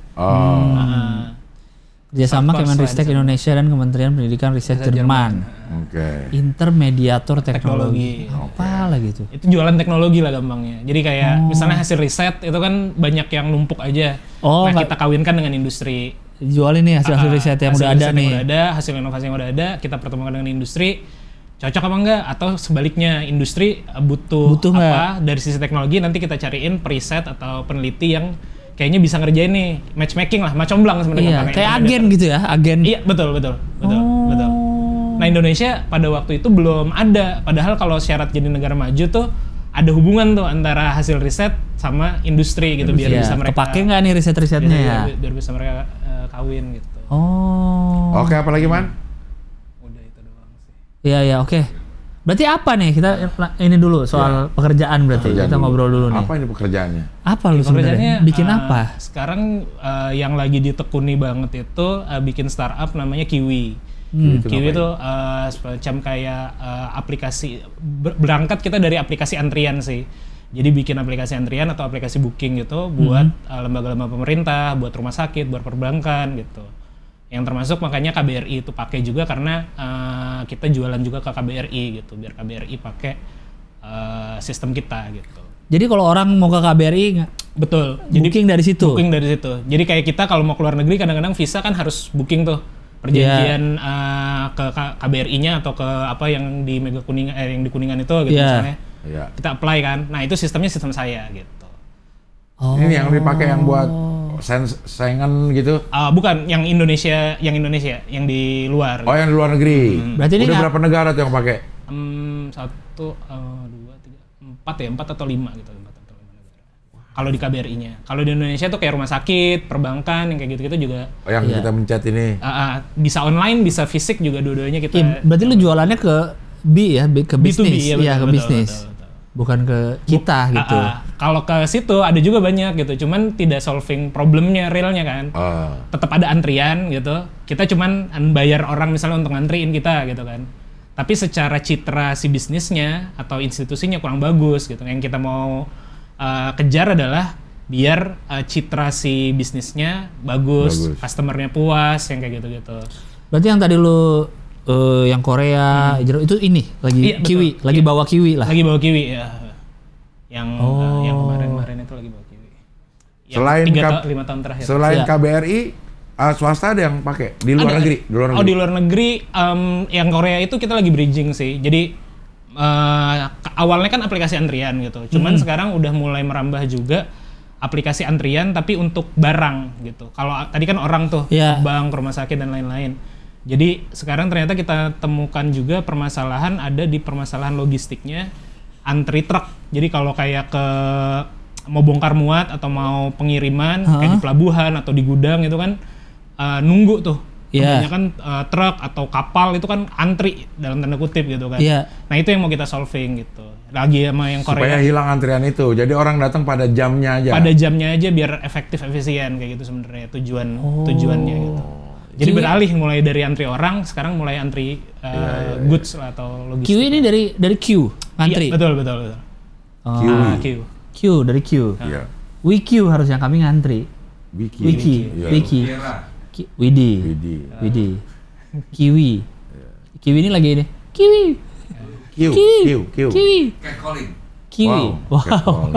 Kerjasama Short course Kemenristek lah di sana. Indonesia dan Kementerian Pendidikan Riset Jerman. Oke. Intermediator teknologi. Teknologi. Apa lagi tuh? Itu jualan teknologi lah gampangnya. Jadi kayak misalnya hasil riset itu kan banyak yang numpuk aja. Oh, Nah kita kawinkan dengan industri. Jual ini hasil riset yang udah ada nih. Hasil inovasi yang udah ada, kita pertemukan dengan industri. Cocok apa enggak? Atau sebaliknya, industri butuh apa dari sisi teknologi, nanti kita cariin periset atau peneliti yang kayaknya bisa ngerjain nih, matchmaking lah, macomblang sebenarnya. Iya, kayak agen gitu ya, agen. Iya, betul. Nah, Indonesia pada waktu itu belum ada. Padahal kalau syarat jadi negara maju tuh ada hubungan tuh antara hasil riset sama industri gitu, biar bisa mereka kepake nggak nih riset-risetnya ya? biar bisa mereka kawin gitu. Oke, apa lagi, Man? Udah itu doang sih. Iya, oke. Berarti apa nih, kita ini dulu soal pekerjaan berarti, Pekerjaan kita ngobrol dulu nih. Apa ini pekerjaannya? Apa lu sebenarnya? Bikin apa? Sekarang yang lagi ditekuni banget itu bikin startup namanya Kiwi. Kiwi itu semacam kayak aplikasi, berangkat kita dari aplikasi antrian sih. Jadi bikin aplikasi antrian atau aplikasi booking gitu buat lembaga-lembaga pemerintah, buat rumah sakit, buat perbankan gitu. Yang termasuk makanya KBRI itu pakai juga karena kita jualan juga ke KBRI gitu, biar KBRI pakai sistem kita gitu. Jadi kalau orang mau ke KBRI Betul. booking dari situ. Booking dari situ. Jadi kayak kita kalau mau keluar negeri kadang-kadang visa kan harus booking tuh. Perjanjian ke KBRI-nya atau ke apa yang di Mega Kuningan yang di Kuningan itu gitu misalnya. Kita apply kan. Nah, itu sistemnya sistem saya gitu. Ini yang dipakai yang buat Schengen gitu? Bukan, yang Indonesia, yang di luar. Oh, yang di luar negeri. Berarti ini udah berapa negara tuh yang pakai? 1, 2, 3, 4 ya, 4 atau 5 gitu. 4 atau 5 negara. Kalau di KBRI-nya. Kalau di Indonesia tuh kayak rumah sakit, perbankan, yang kayak gitu-gitu juga. Oh, yang kita mencet ini? Bisa online, bisa fisik juga dua-duanya kita. Berarti lu jualannya ke ke bisnis? Iya, ke bisnis. Betul. Bukan ke kita gitu. Kalau ke situ ada juga banyak gitu, cuman tidak solving problemnya realnya kan. Tetap ada antrian gitu. Kita cuman bayar orang misalnya untuk ngantriin kita gitu kan. Tapi secara citra si bisnisnya atau institusinya kurang bagus gitu. Yang kita mau kejar adalah biar citra si bisnisnya bagus, customernya puas, yang kayak gitu-gitu. Berarti yang tadi lu yang Korea itu ini lagi kiwi, betul. Lagi bawa kiwi lah. Lagi bawa kiwi ya. Yang kemarin itu lagi bawa kiwi. Selain 5 tahun terakhir. Selain KBRI, swasta ada yang pakai di luar negeri. Di luar negeri yang Korea itu kita lagi bridging sih. Jadi awalnya kan aplikasi antrian gitu. Cuman sekarang udah mulai merambah juga aplikasi antrian tapi untuk barang gitu. Kalau tadi kan orang tuh bank, rumah sakit dan lain-lain. Jadi sekarang ternyata kita temukan juga permasalahan ada di permasalahan logistiknya antri truk. Jadi kalau kayak mau bongkar muat atau mau pengiriman kayak di pelabuhan atau di gudang itu kan nunggu tuh. Kebanyakan truk atau kapal itu kan antri dalam tanda kutip gitu kan. Nah itu yang mau kita solving gitu. Lagi sama yang Korea. Supaya hilang antrian itu. Jadi orang datang pada jamnya aja. Pada jamnya aja biar efektif efisien kayak gitu sebenarnya tujuannya gitu. Jadi beralih mulai dari antri orang, sekarang mulai antri goods atau logistik. Q ini dari Q, antri? Iya, betul. Q dari Q. Iya. WQ harus yang kami ngantri. Wiki. Widi. Kiwi. Kiwi ini lagi ini. Kiwi. Catcalling. Kiwi. Wow.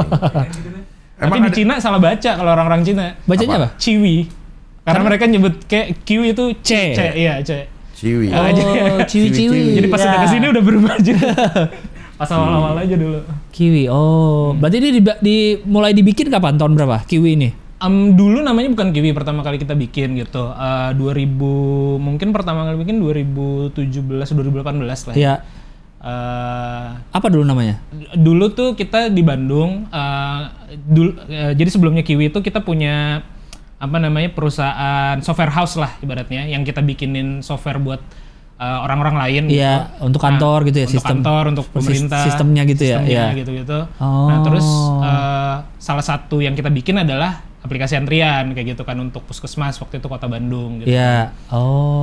Tapi di Cina salah baca kalau orang-orang Cina. Bacanya apa? Ciwi. Karena mereka nyebut kayak Q itu C. Iya, C. Ciwi. Ciwi. Jadi pas udah kesini udah berubah aja. Pas awal-awal aja dulu. Kiwi. Berarti ini mulai dibikin kapan? Tahun berapa? Kiwi ini? Dulu namanya bukan Kiwi pertama kali kita bikin gitu. 2000 mungkin pertama kali bikin 2017 2018 lah. Iya. Apa dulu namanya? Dulu tuh kita di Bandung. Jadi sebelumnya Kiwi itu kita punya perusahaan software house lah ibaratnya yang kita bikinin software buat orang-orang lain gitu. Untuk kantor gitu ya, untuk kantor, untuk pemerintah, sistemnya gitu ya. Gitu-gitu. Nah, terus salah satu yang kita bikin adalah aplikasi antrian kayak gitu kan untuk puskesmas waktu itu Kota Bandung gitu. Iya.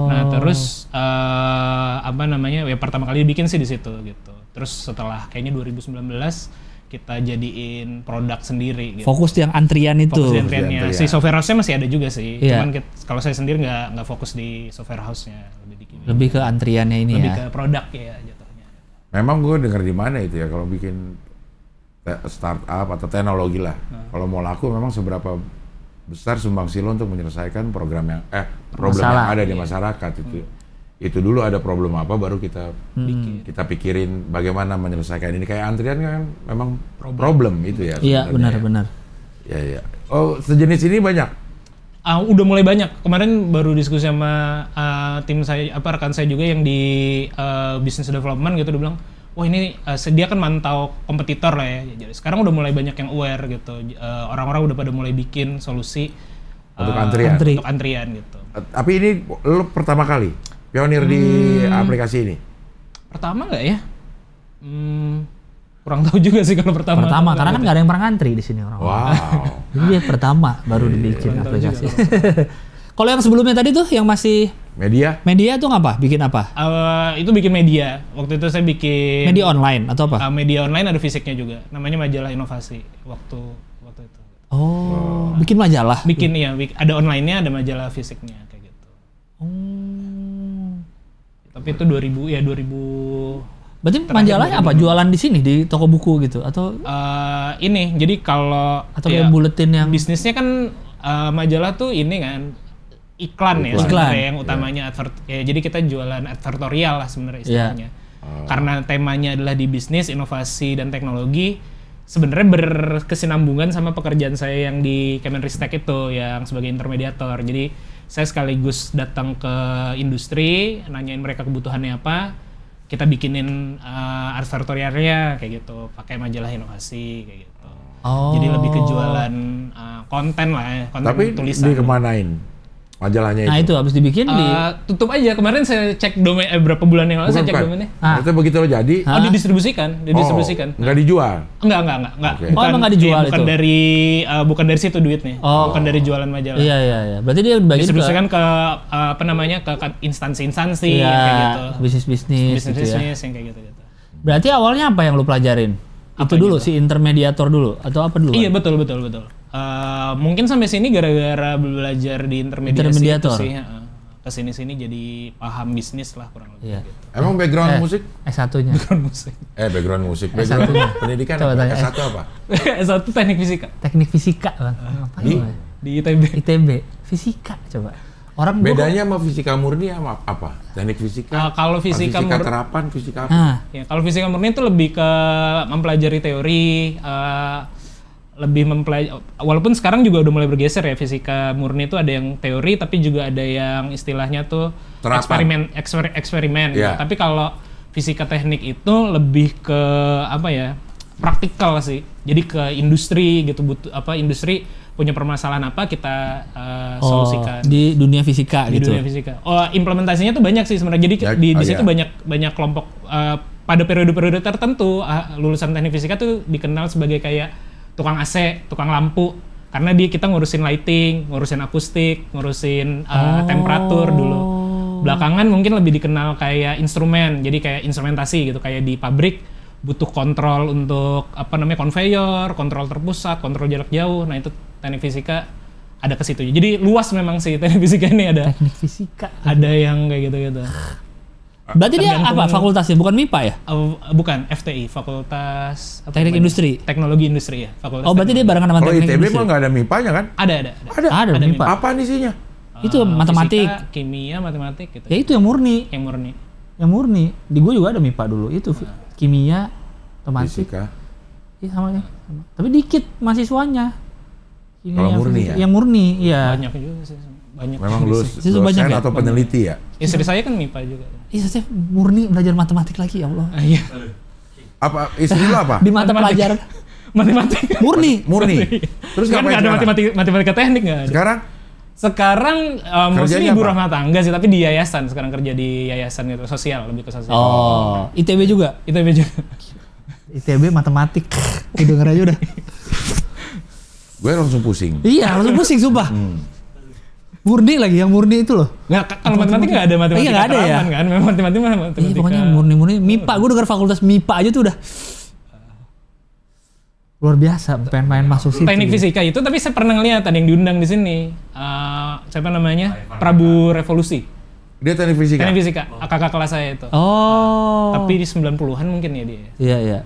Nah, terus pertama kali bikin sih di situ gitu. Terus setelah kayaknya 2019 kita jadiin produk sendiri gitu. Fokus yang antrian itu. Fokus di antriannya. Si software house-nya masih ada juga sih. Cuman kalau saya sendiri nggak fokus di software house-nya. Lebih ke antriannya ini lebih ke produk ya jatuhnya. Memang gue denger di mana itu ya kalau bikin startup atau teknologi lah. Kalau mau laku memang seberapa besar sumbangsi lo untuk menyelesaikan problem yang ada di masyarakat itu. Itu dulu ada problem apa baru kita pikirin bagaimana menyelesaikan ini. Kayak antrian kan memang problem itu ya. Iya, benar. Iya. Oh, sejenis ini banyak. Udah mulai banyak. Kemarin baru diskusi sama tim saya, rekan saya juga yang di business development gitu, dia bilang, wah ini dia kan mantau kompetitor lah ya. Jadi sekarang udah mulai banyak yang aware gitu. Orang-orang udah pada mulai bikin solusi untuk antrian gitu. Tapi ini lo pertama kali pionir di aplikasi ini? Pertama nggak ya? Kurang tahu juga sih kalau pertama. Karena kan nggak ada yang pernah ngantri di sini orang. Wow. Jadi dia pertama baru dibikin aplikasi. Kalau yang sebelumnya tadi tuh yang masih media tuh ngapa? Bikin apa? Itu bikin media. Waktu itu saya bikin media online atau apa? Media online ada fisiknya juga. Namanya Majalah Inovasi waktu itu. Bikin majalah. Bikin ada online-nya, ada majalah fisiknya kayak gitu. Tapi itu 2000 Berarti majalahnya apa? Jualan di sini di toko buku gitu atau ini jadi kalau atau kayak buletin yang bisnisnya kan majalah tuh ini kan iklan ya sebenarnya yang utamanya ya, jadi kita jualan advertorial lah sebenarnya istilahnya. Karena temanya adalah di bisnis, inovasi dan teknologi, sebenarnya berkesinambungan sama pekerjaan saya yang di Kemenristek itu yang sebagai intermediator. Jadi saya sekaligus datang ke industri, nanyain mereka kebutuhannya apa, kita bikinin advertorialnya kayak gitu, pakai majalah inovasi kayak gitu. Jadi lebih ke jualan konten lah ya, konten tapi tulisan. Tapi dikemanain majalahnya itu? Nah itu habis dibikin tutup aja. Kemarin saya cek domain berapa bulan yang lalu saya cek domainnya. Itu begitu lo jadi? Didistribusikan. Nggak dijual? Enggak. Okay. Emang nggak dijual bukan itu? Bukan dari situ duitnya. Bukan dari jualan majalah. Iya. Berarti dia bagi distribusikan ke ke instansi-instansi kayak gitu. Bisnis gitu ya. Yang kayak gitu. Berarti awalnya apa yang lu pelajarin? Itu dulu si intermediator dulu atau apa dulu? Iya betul. Mungkin sampai sini gara-gara belajar di intermediator itu sih. Kesini-sini jadi paham bisnis lah kurang lebih. Iya. Gitu. Emang background musik? S1-nya. Background musik. Background pendidikan S1 apa? S1 teknik fisika. Teknik fisika, Bang. Di ITB. Fisika coba. Orang bedanya sama fisika murni sama apa? Teknik fisika. Kalau fisika terapan, fisika apa? Ya, kalau fisika murni itu lebih ke mempelajari teori, lebih mempelajari, walaupun sekarang juga udah mulai bergeser ya, fisika murni itu ada yang teori tapi juga ada yang istilahnya tuh eksperimen. Yeah. Tapi kalau fisika teknik itu lebih ke apa ya, praktikal sih. Jadi ke industri gitu, industri punya permasalahan apa kita solusikan. Di dunia fisika di gitu. Di dunia fisika. Implementasinya tuh banyak sih sebenarnya. Jadi di situ banyak kelompok pada periode-periode tertentu lulusan teknik fisika tuh dikenal sebagai kayak tukang AC, tukang lampu, karena kita ngurusin lighting, ngurusin akustik, ngurusin temperatur dulu. Belakangan mungkin lebih dikenal kayak instrumen, jadi kayak instrumentasi gitu, kayak di pabrik butuh kontrol untuk konveyor, kontrol terpusat, kontrol jarak jauh. Nah itu teknik fisika ada ke situ. Jadi luas memang sih teknik fisika ini ada. Teknik fisika. Ada yang kayak gitu-gitu. Berarti dia apa fakultasnya? Bukan MIPA ya? Bukan, FTI, Fakultas Teknik Industri. Teknologi Industri ya, Fakultas. Berarti dia barengan sama Teknik Industri. Kalau ITB mah nggak ada MIPA-nya kan? Ada MIPA. Apa isinya? Itu matematik, fisika, kimia, matematik gitu. Ya itu yang murni. Yang murni. Di gue juga ada MIPA dulu. Itu kimia, matematik. Fisika. Iya sama. Tapi dikit mahasiswanya. Kalau murni ya? Yang murni, iya. Banyak juga sih. Banyak. Memang dosen atau peneliti ya? Istri saya kan MIPA juga. Saya murni belajar matematik lagi, ya Allah. Iya. Apa istri lu apa? Di mata pelajaran matematik. Murni. Terus kan nggak ada matematika teknik nggak ada. Sekarang mostly ibu rumah tangga sih, tapi di yayasan. Sekarang kerja di yayasan gitu, sosial, lebih ke sosial. ITB juga? ITB juga. ITB matematik. Denger aja udah. Gue langsung pusing. Iya, langsung pusing sumpah. Murni lagi, yang murni itu loh. Nggak, kalau matematik nggak ada matematika. Iya, nggak ada ya. Kan? Memang matematika. Iya, pokoknya murni MIPA. Gue dengar fakultas MIPA aja tuh udah luar biasa, pengen masuk situ. Teknik fisika itu, tapi saya pernah ngeliat ada yang diundang di sini. Siapa namanya? Prabu Revolusi. Dia teknik fisika? Teknik fisika, kakak kelas saya itu. Tapi di 90-an mungkin ya dia. Iya.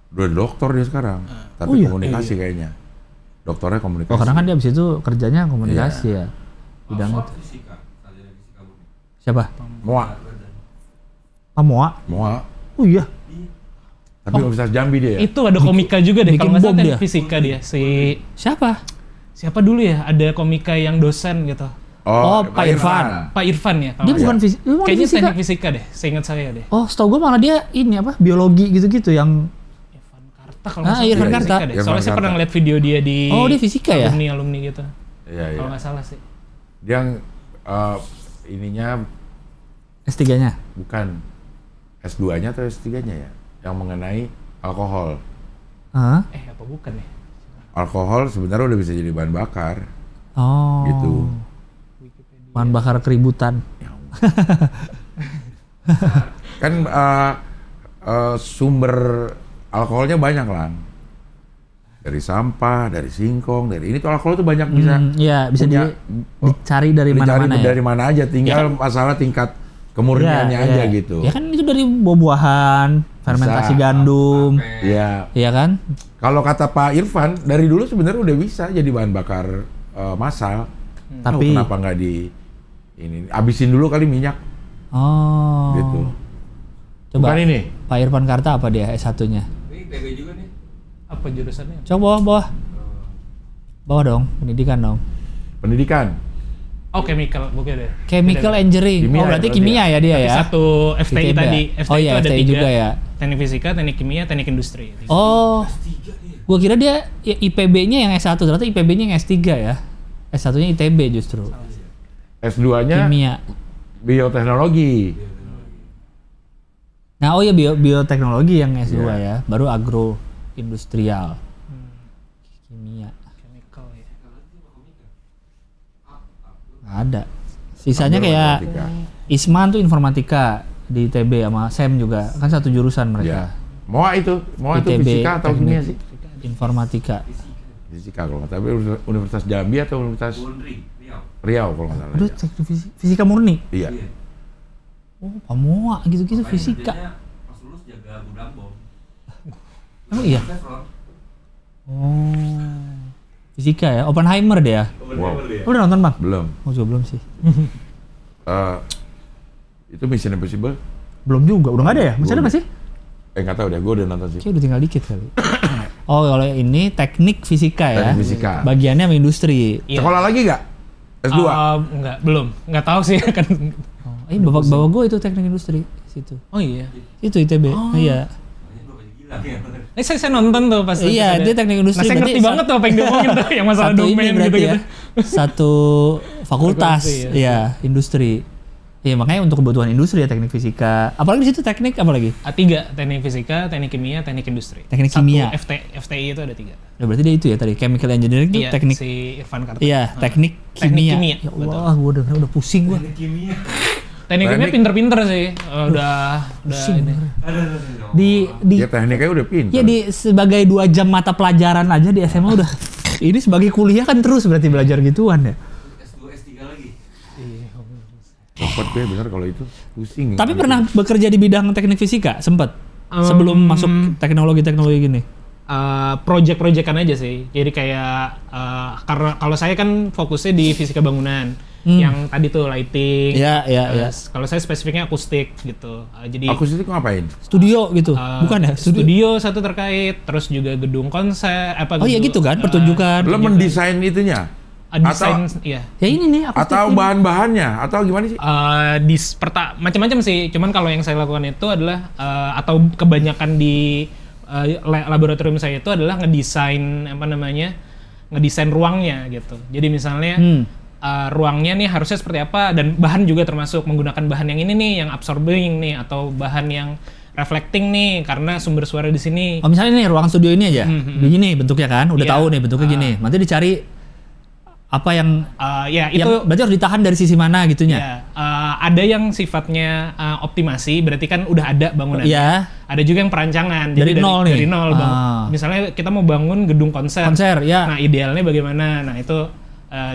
Udah dokter dia sekarang, tapi komunikasi kayaknya. Dokternya komunikasi. Karena kan dia abis itu kerjanya komunikasi ya. Bidang itu. Siapa? Moa. Moa? Oh iya. Tapi Universitas Jambi dia ya? Itu ada komika juga deh, kalau nggak salah teknik dia. fisika dia. Siapa dulu ya? Ada komika yang dosen gitu. Pak Irfan. Pak Irfan ya? Dia bukan fisika. Kayaknya teknik fisika deh, seingat saya deh. Setahu gue malah dia ini biologi gitu-gitu yang Irfan Karta. Soalnya saya pernah ngeliat video dia di dia fisika ya? Alumni gitu. Iya. Kalau nggak salah sih. Dia yang ininya S3-nya? Bukan. S2-nya atau S3-nya ya? Yang mengenai alkohol. Apa bukan ya? Alkohol sebenarnya udah bisa jadi bahan bakar. Gitu. Bahan bakar keributan. Kan sumber alkoholnya banyak lah. Dari sampah, dari singkong, dari ini tuh alkohol tuh banyak bisa. Iya, bisa dicari dari mana-mana ya. Dari mana aja, tinggal masalah tingkat kemurniannya Iya, aja iya. gitu. Ya kan itu dari buah-buahan, fermentasi gandum. Iya. Iya kan? Kalau kata Pak Irfan, dari dulu sebenarnya udah bisa jadi bahan bakar massal. Tapi kenapa nggak ini abisin dulu kali minyak oh. gitu. Coba Bukan ini. Pak Irfan Karta apa dia S1-nya? Ini ITB juga nih. Apa jurusannya? Coba bawah. Bawah dong, pendidikan dong. Pendidikan. Oh, chemical, bukan deh. Chemical engineering. Kimia oh, berarti ya, kimia ya dia Tapi ya. satu FTI ITB. tadi. FTI Oh iya, itu ada FTI 3. juga ya. Teknik fisika, teknik kimia, teknik industri. Oh. Gua kira dia ya, IPB-nya yang S1, ternyata IPB-nya yang S3 ya. S1-nya ITB justru. S2-nya Kimia. bioteknologi. Nah, oh ya bioteknologi yang S2 ya, baru agroindustrial. Kimia. Chemical ya. Nggak ada. Sisanya kayak Informatika. Isman tuh informatika di ITB sama Sam juga. Kan satu jurusan Ya. mereka. Moa itu ITB, fisika atau teknik kimia sih? Informatika. Fisika kalau nggak salah. Tapi Universitas Jambi atau Universitas Undri, Riau. Riau kalau nggak salah. Aduh, ya. teknik fisika murni. Iya. Oh, Pamoa gitu-gitu Makanya fisika. kerjanya pas lulus jaga gudang bom. Emang iya? Chevron. Oh. Fisika ya, Oppenheimer dia. Wow. Lu udah nonton, Bang? Belum. Oh, juga belum sih. Itu Mission Impossible? Belum juga, udah nggak ada ya? Masih ada Belum. nggak sih? Nggak tahu deh, gue udah nonton sih. Kayak udah tinggal dikit kali. Oh, kalau ini teknik fisika ya. Teknik fisika. Bagiannya sama industri. Iya. Sekolah lagi nggak? S2? Enggak, belum. Enggak tahu sih kan. Oh, bapak gue itu teknik industri situ. Oh iya. Itu ITB. Oh. Iya. Makanya bapaknya gila ya. Saya nonton tuh pas. Iya, ada. dia teknik industri. Nah, saya berarti ngerti banget tuh apa yang diomongin tuh, yang masalah satu ini domain berarti gitu-gitu. ya. Satu fakultas, Fakultas, iya, industri. Iya, makanya untuk kebutuhan industri ya teknik fisika. Apalagi di situ teknik apa lagi? A3, teknik fisika, teknik kimia, teknik industri. Teknik Satu kimia. FTI itu ada 3. Ya berarti dia itu ya tadi chemical engineering itu Iya, teknik. si Irfan Karta. Iya, teknik Teknik kimia. kimia, Ya Allah, gua udah pusing gua. Kimia. Teknik kimia pinter-pinter sih. Udah Pusing. ini. Di Ya tekniknya udah pintar. ya di sebagai 2 jam mata pelajaran aja di SMA udah. Ini sebagai kuliah kan terus berarti belajar gituan ya. S2, S3 lagi. Cepet gue bener kalau itu pusing. Tapi pernah bekerja di bidang teknik fisika? Sempet? Sebelum masuk teknologi-teknologi gini? Project-projectan aja sih. Jadi kayak karena kalau saya kan fokusnya di fisika bangunan. Yang tadi tuh lighting. Iya, iya, iya. Kalau saya spesifiknya akustik gitu. Jadi Aku sih ngapain? Studio gitu? Bukan ya? studio satu terkait, terus juga gedung konser apa Oh iya gitu kan, pertunjukan. Lo mendesain itunya? desain iya. Ya ini nih aku Atau bahan-bahannya? Atau gimana sih? Macam-macam sih. Cuman kalau yang saya lakukan itu adalah atau kebanyakan di laboratorium saya itu adalah ngedesain ngedesain ruangnya gitu. Jadi misalnya ruangnya nih harusnya seperti apa, dan bahan juga termasuk menggunakan bahan yang ini nih, yang absorbing nih, atau bahan yang reflecting nih karena sumber suara di sini. Oh misalnya nih ruang studio ini aja, begini bentuknya kan, udah Iya. tahu nih bentuknya gini. Nanti dicari apa yang Ya yang itu berarti harus ditahan dari sisi mana gitunya. ya, ada yang sifatnya optimasi, berarti kan udah ada bangunannya. Iya. Ada juga yang perancangan. Dari nol nih? Dari nol. Misalnya kita mau bangun gedung konser. Konser, ya. Nah idealnya bagaimana? Nah itu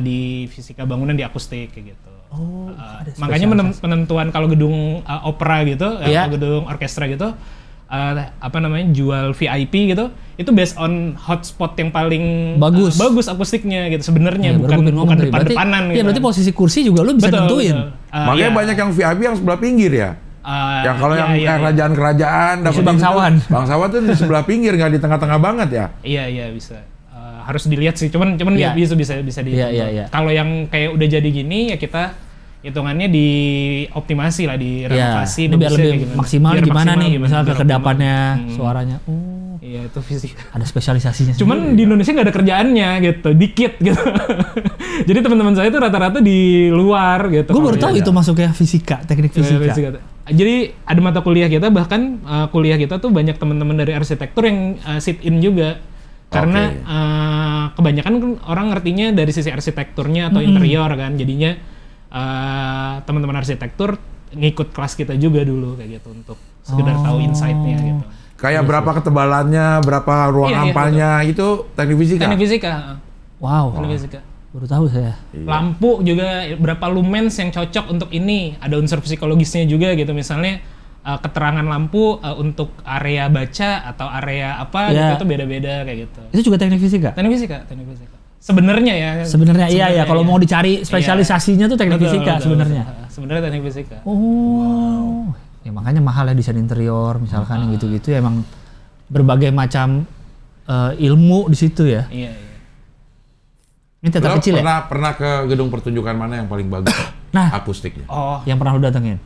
di fisika bangunan, di akustik kayak gitu. Oh, Makanya penentuan kalau gedung opera gitu, Iya. kalau gedung orkestra gitu, jual VIP gitu, itu based on hotspot yang paling Bagus. bagus akustiknya gitu sebenarnya, Ya, bukan baru gua ngomong tadi. depan-depanan Iya gitu. berarti posisi kursi juga lu bisa tentuin. Makanya Iya. banyak yang VIP yang sebelah pinggir ya? Yang kalau Iya, yang iya, kayak iya. kerajaan-kerajaan dapat bangsawan. Bangsawan tuh di sebelah pinggir, nggak di tengah-tengah banget ya? Iya bisa. Harus dilihat sih. Cuman Iya. ya bisa di. Iya. Kalau yang kayak udah jadi gini ya kita hitungannya dioptimasi lah, Iya. direnovasi. Ini biar bagusnya lebih kayak gimana. maksimal Biar gimana nih, gimana, misalnya biar kekedapannya, optimal. suaranya. Oh, Iya itu fisika. ada spesialisasinya. Cuman di Indonesia nggak ada kerjaannya gitu, dikit gitu. Jadi teman-teman saya itu rata-rata di luar gitu. Gue baru Kalau tahu ya. itu masuknya fisika, teknik fisika. Jadi ada mata kuliah kita, bahkan kuliah kita tuh banyak teman-teman dari arsitektur yang sit in juga. Karena kebanyakan kan orang ngertinya dari sisi arsitekturnya atau interior kan. Jadinya teman-teman arsitektur ngikut kelas kita juga dulu kayak gitu untuk sekedar tahu insight-nya gitu. Kayak berapa ketebalannya, berapa ruang Iya, ampanya, itu teknik fisika? Teknik fisika. Wow. Teknik fisika. Baru tahu saya. Iya. Lampu juga berapa lumens yang cocok untuk ini. Ada unsur psikologisnya juga gitu. Misalnya keterangan lampu untuk area baca atau area apa gitu itu beda-beda kayak gitu. Itu juga teknik fisika? Teknik fisika. Sebenarnya ya. Sebenarnya iya kalau mau dicari spesialisasinya tuh teknik fisika sebenarnya. Sebenarnya teknik fisika. Oh. Ya makanya mahal ya desain interior misalkan gitu-gitu ya, emang berbagai macam ilmu di situ ya. Iya. Ini teater kecil ya? Pernah ke gedung pertunjukan mana yang paling bagus? Nah, akustiknya. Yang pernah lu datengin?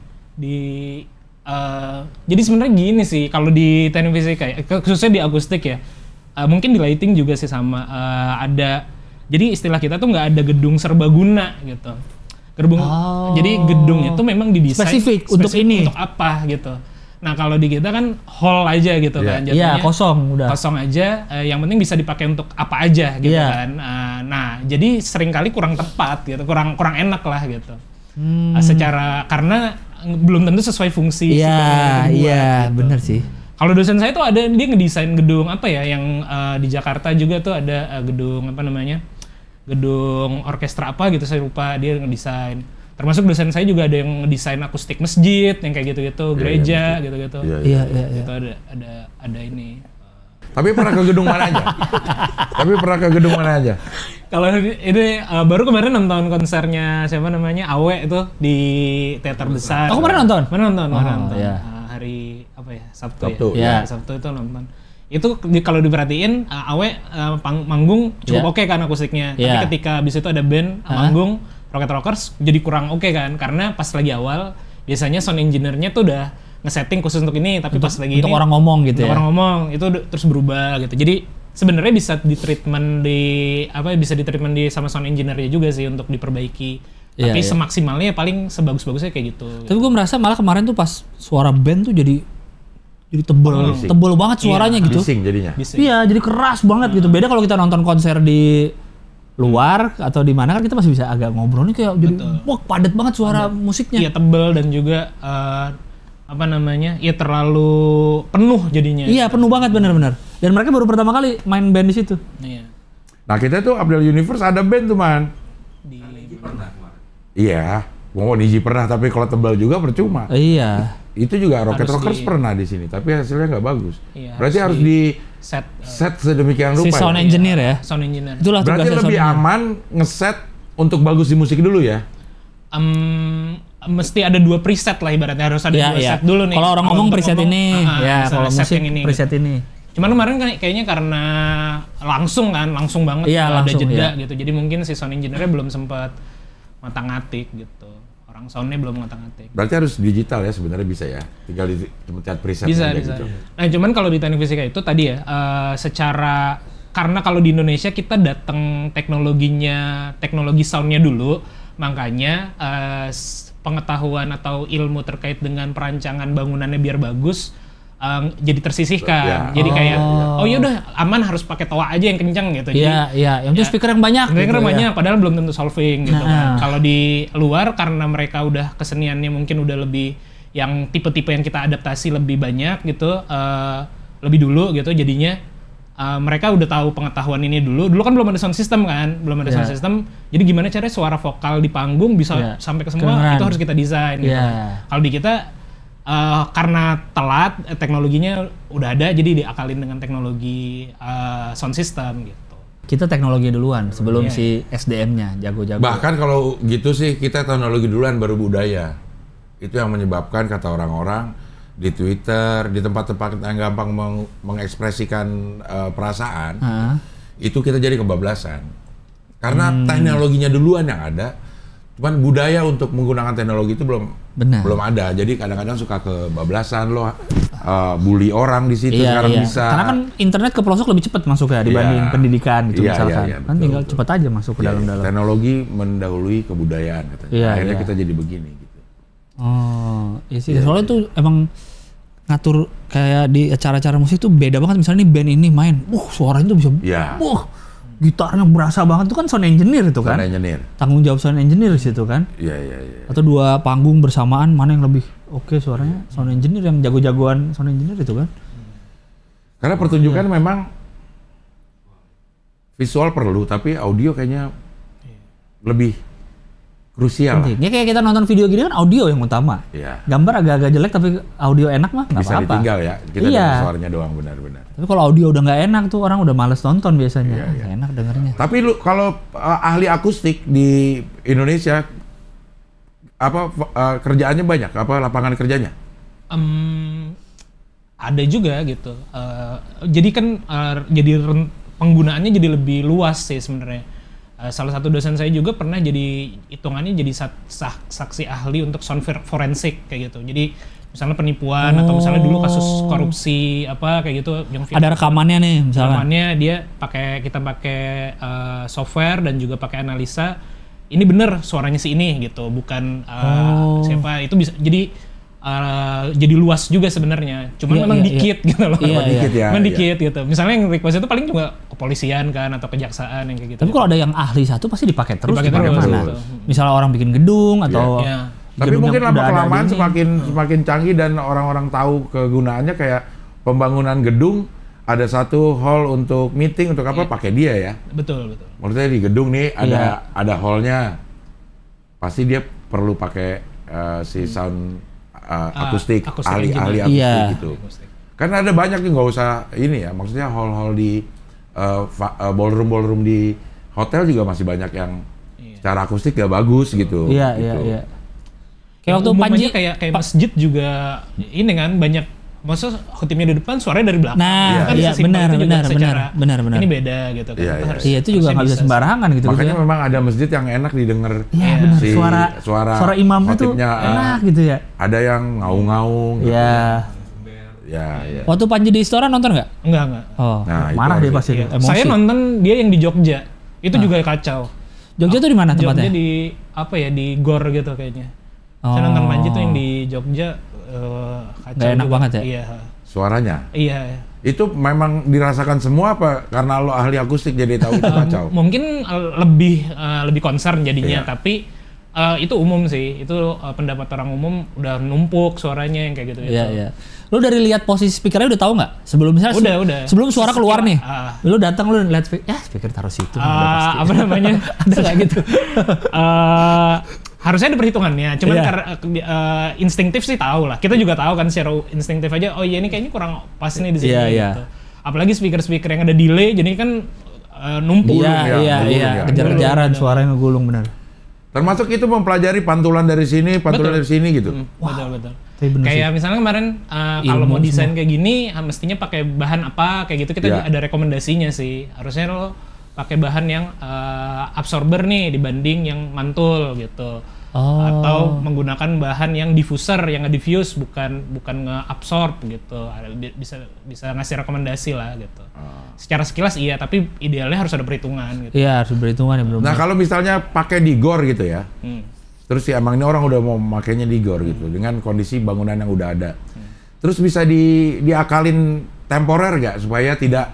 Jadi sebenarnya gini sih, kalau di teknik fisika ya, khususnya di akustik ya, mungkin di lighting juga sih sama. Jadi istilah kita tuh nggak ada gedung serbaguna gitu. Jadi gedung itu memang didesain spesifik untuk ini. Untuk apa gitu. Nah kalau di kita kan hall aja gitu kan jadinya. Iya, kosong udah. Kosong aja, yang penting bisa dipakai untuk apa aja gitu kan. Nah jadi seringkali kurang tepat gitu, kurang enak lah gitu. Secara karena belum tentu sesuai fungsi. Iya, gitu. Bener sih. Kalau dosen saya tuh ada, dia ngedesain gedung apa ya yang di Jakarta juga tuh ada gedung apa namanya, gedung orkestra apa gitu saya lupa, dia ngedesain. Termasuk dosen saya juga ada yang ngedesain akustik masjid yang kayak gitu-gitu, gereja gitu-gitu. Iya. Itu ada ini. Tapi pernah ke gedung mana aja? Kalau ini baru kemarin nonton konsernya siapa namanya Awe itu di teater besar. Aku kemarin nonton. Nonton. Iya. Hari apa ya? Sabtu ya. Sabtu itu nonton. Itu kalau diperhatiin Awe manggung cukup oke kan akustiknya. Tapi ketika abis itu ada band manggung Rocket Rockers jadi kurang oke kan, karena pas lagi awal biasanya sound engineer-nya tuh udah nge-setting khusus untuk ini, tapi pas lagi untuk ini orang ngomong gitu ya. Orang ngomong itu terus berubah gitu. Jadi sebenarnya bisa ditreatment di sama sound engineer-nya juga sih untuk diperbaiki. Tapi semaksimalnya paling sebagus-bagusnya kayak gitu. Tapi gue merasa malah kemarin tuh pas suara band tuh jadi tebel banget suaranya gitu. Bising jadinya. Iya, jadi keras banget gitu. Beda kalau kita nonton konser di luar atau di mana kan kita masih bisa agak ngobrol nih kayak jadi padat banget suara musiknya. Iya, tebel dan juga terlalu penuh jadinya. Iya, penuh banget benar-benar. Dan mereka baru pertama kali main band di situ. Iya. Nah, kita tuh Abdel Universe ada band tuh, Man. Iya, Niji pernah, tapi kalau tebal juga percuma. Iya. Itu juga Rocket Rockers pernah di sini, tapi hasilnya nggak bagus. Iya, berarti harus di set sedemikian rupa. Si sound engineer ya. Sound engineer. Itulah berarti lebih aman ngeset untuk bagus di musik dulu ya. Mesti ada 2 preset lah ibaratnya, harus ada 2 set dulu nih. Kalau orang ngomong preset ini, kalau musik ini, preset ini. Cuman kemarin kayaknya karena langsung banget, ada jeda gitu. Jadi mungkin si sound engineer-nya belum sempat ngotak-ngatik gitu. Orang soundnya belum ngotak-ngatik. Berarti harus digital ya sebenarnya bisa ya. Tinggal dipencet preset bisa. Gitu. Nah, cuman kalau di teknik fisika itu tadi ya secara karena kalau di Indonesia kita datang teknologi soundnya dulu, makanya pengetahuan atau ilmu terkait dengan perancangan bangunannya biar bagus jadi tersisihkan. Jadi kayak ya udah aman harus pakai toa aja yang kencang gitu. Yang penting speaker yang banyak. Speaker yang banyak padahal belum tentu solving gitu kan. Kalau di luar karena mereka udah keseniannya mungkin udah lebih yang tipe-tipe yang kita adaptasi lebih banyak gitu, lebih dulu gitu, jadinya mereka udah tahu pengetahuan ini dulu. Dulu kan belum ada sound system kan, sound system. Jadi gimana caranya suara vokal di panggung bisa sampai ke semua, itu harus kita desain gitu. Kalau di kita karena telat, teknologinya udah ada, jadi diakalin dengan teknologi sound system gitu. Kita teknologi duluan sebelum si SDM-nya jago-jago. Bahkan kalau gitu sih kita teknologi duluan baru budaya. Itu yang menyebabkan kata orang-orang di Twitter, di tempat-tempat yang gampang mengekspresikan perasaan, itu kita jadi kebablasan. Karena teknologinya duluan yang ada, cuman budaya untuk menggunakan teknologi itu belum ada. Jadi kadang-kadang suka kebablasan loh, bully orang di situ sekarang bisa. Karena kan internet ke pelosok lebih cepat masuk ya dibanding pendidikan gitu misalkan. Kan tinggal cepat aja masuk ke dalam-dalam. Teknologi mendahului kebudayaan katanya. Akhirnya kita jadi begini gitu. Iya sih. Soalnya tuh emang ngatur kayak di acara-acara musik tuh beda banget. Misalnya nih band ini main, suaranya tuh bisa, gitarnya berasa banget tuh kan sound engineer itu kan. Sound engineer. Tanggung jawab sound engineer di situ kan. Iya. Atau 2 panggung bersamaan mana yang lebih oke suaranya, sound engineer yang jago-jagoan sound engineer itu kan. Karena pertunjukan memang visual perlu, tapi audio kayaknya lebih krusial. Penting. Ya kayak kita nonton video gini kan audio yang utama. Iya. Gambar agak-agak jelek tapi audio enak mah nggak Bisa apa-apa. ditinggal ya, kita Iya. dengar suaranya doang benar-benar. Tapi kalau audio udah nggak enak tuh orang udah males nonton biasanya. Iya, iya. Nggak enak dengernya. Tapi lu kalau ahli akustik di Indonesia kerjaannya banyak? Apa lapangan kerjanya? Ada juga gitu. Jadi kan penggunaannya jadi lebih luas sih sebenarnya. Salah satu dosen saya juga pernah jadi hitungannya jadi saksi ahli untuk sound forensik kayak gitu. Jadi misalnya penipuan atau misalnya dulu kasus korupsi apa kayak gitu yang Ada rekamannya nih misalnya. rekamannya dia kita pakai software dan juga pakai analisa. Ini bener suaranya si ini gitu, bukan siapa itu bisa jadi luas juga sebenarnya. Cuman memang dikit gitu loh. Dikit ya. Memang dikit gitu. Misalnya yang request itu paling cuma kepolisian kan atau kejaksaan yang kayak gitu. Tapi kalau ada yang ahli satu pasti dipakai terus. Dipakai Dipakai terus, mana? gitu. Misalnya orang bikin gedung atau Iya. Tapi gedung mungkin yang udah ada lama-kelamaan di ini. semakin canggih dan orang-orang tahu kegunaannya kayak pembangunan gedung ada satu hall untuk meeting untuk apa pakai dia ya. Betul. Maksudnya di gedung nih ada hallnya, pasti dia perlu pakai si sound akustik, ahli engineer. akustik Iya. gitu. Karena ada banyak nih nggak usah ini ya, maksudnya hall-hall di ballroom di hotel juga masih banyak yang secara akustik gak bagus gitu. Iya. Kayak waktu Panji kayak masjid juga ini kan banyak. Maksudnya khotibnya di depan, suaranya dari belakang. Nah, Kan iya sesimpel itu juga secara benar. ini beda gitu kan. Iya, Itu iya. Iya itu juga nggak bisa sembarangan gitu. Makanya memang ada masjid yang enak didengar. Iya benar. Si Suara imamnya tuh khotibnya, enak gitu ya. Ada yang ngaung-ngaung. Gitu. Iya. Ya. Waktu Panji di Istora nonton nggak? Enggak. Oh, Nah, itu marah dia harus- pasti. Iya. Emosi. Saya nonton dia yang di Jogja. Itu juga kacau. Jogja tuh di mana tempatnya? Jogja di apa ya, di Gor gitu kayaknya. Saya nonton Panji tuh yang di Jogja kacau. Nggak enak juga. banget ya? Iya. Suaranya. Iya. Itu memang dirasakan semua apa karena lo ahli akustik jadi tahu itu kacau? Mungkin lebih concern jadinya, Iya. tapi itu umum sih. Itu pendapat orang umum udah numpuk suaranya yang kayak gitu. Iya. Lu dari lihat posisi speakernya udah tahu nggak? Sebelum misalnya Udah. Sebelum suara keluar nih. Ah. Lu datang lu lihat speaker taruh situ. udah pasti. Apa namanya? Ada nggak gitu? Harusnya ada perhitungannya, cuman Iya. karena instinktif sih tahu lah. Kita juga tahu kan secara instinktif aja. Oh iya ini kayaknya kurang pas nih di sini. Iya. Gitu. Apalagi speaker yang ada delay, jadi kan numpuk. Iya. Kejar-kejaran suaranya ngegulung bener. Termasuk itu mempelajari pantulan dari sini, pantulan dari sini gitu. Betul. Tapi bener Kayak misalnya kemarin kalau Ilmu mau desain kayak gini mestinya pakai bahan apa kayak gitu, kita Iya. ada rekomendasinya sih. Harusnya lo pakai bahan yang absorber nih dibanding yang mantul gitu. Atau menggunakan bahan yang diffuser yang nge-diffuse bukan nge-absorb gitu. Bisa ngasih rekomendasi lah gitu. Secara sekilas iya, tapi idealnya harus ada perhitungan gitu. Iya, harus berhitungan ya belum. Nah kalau misalnya pakai di gor gitu ya, Hmm. terus ya emang ini orang udah mau makainya di gor gitu dengan kondisi bangunan yang udah ada. Terus bisa diakalin temporer nggak supaya tidak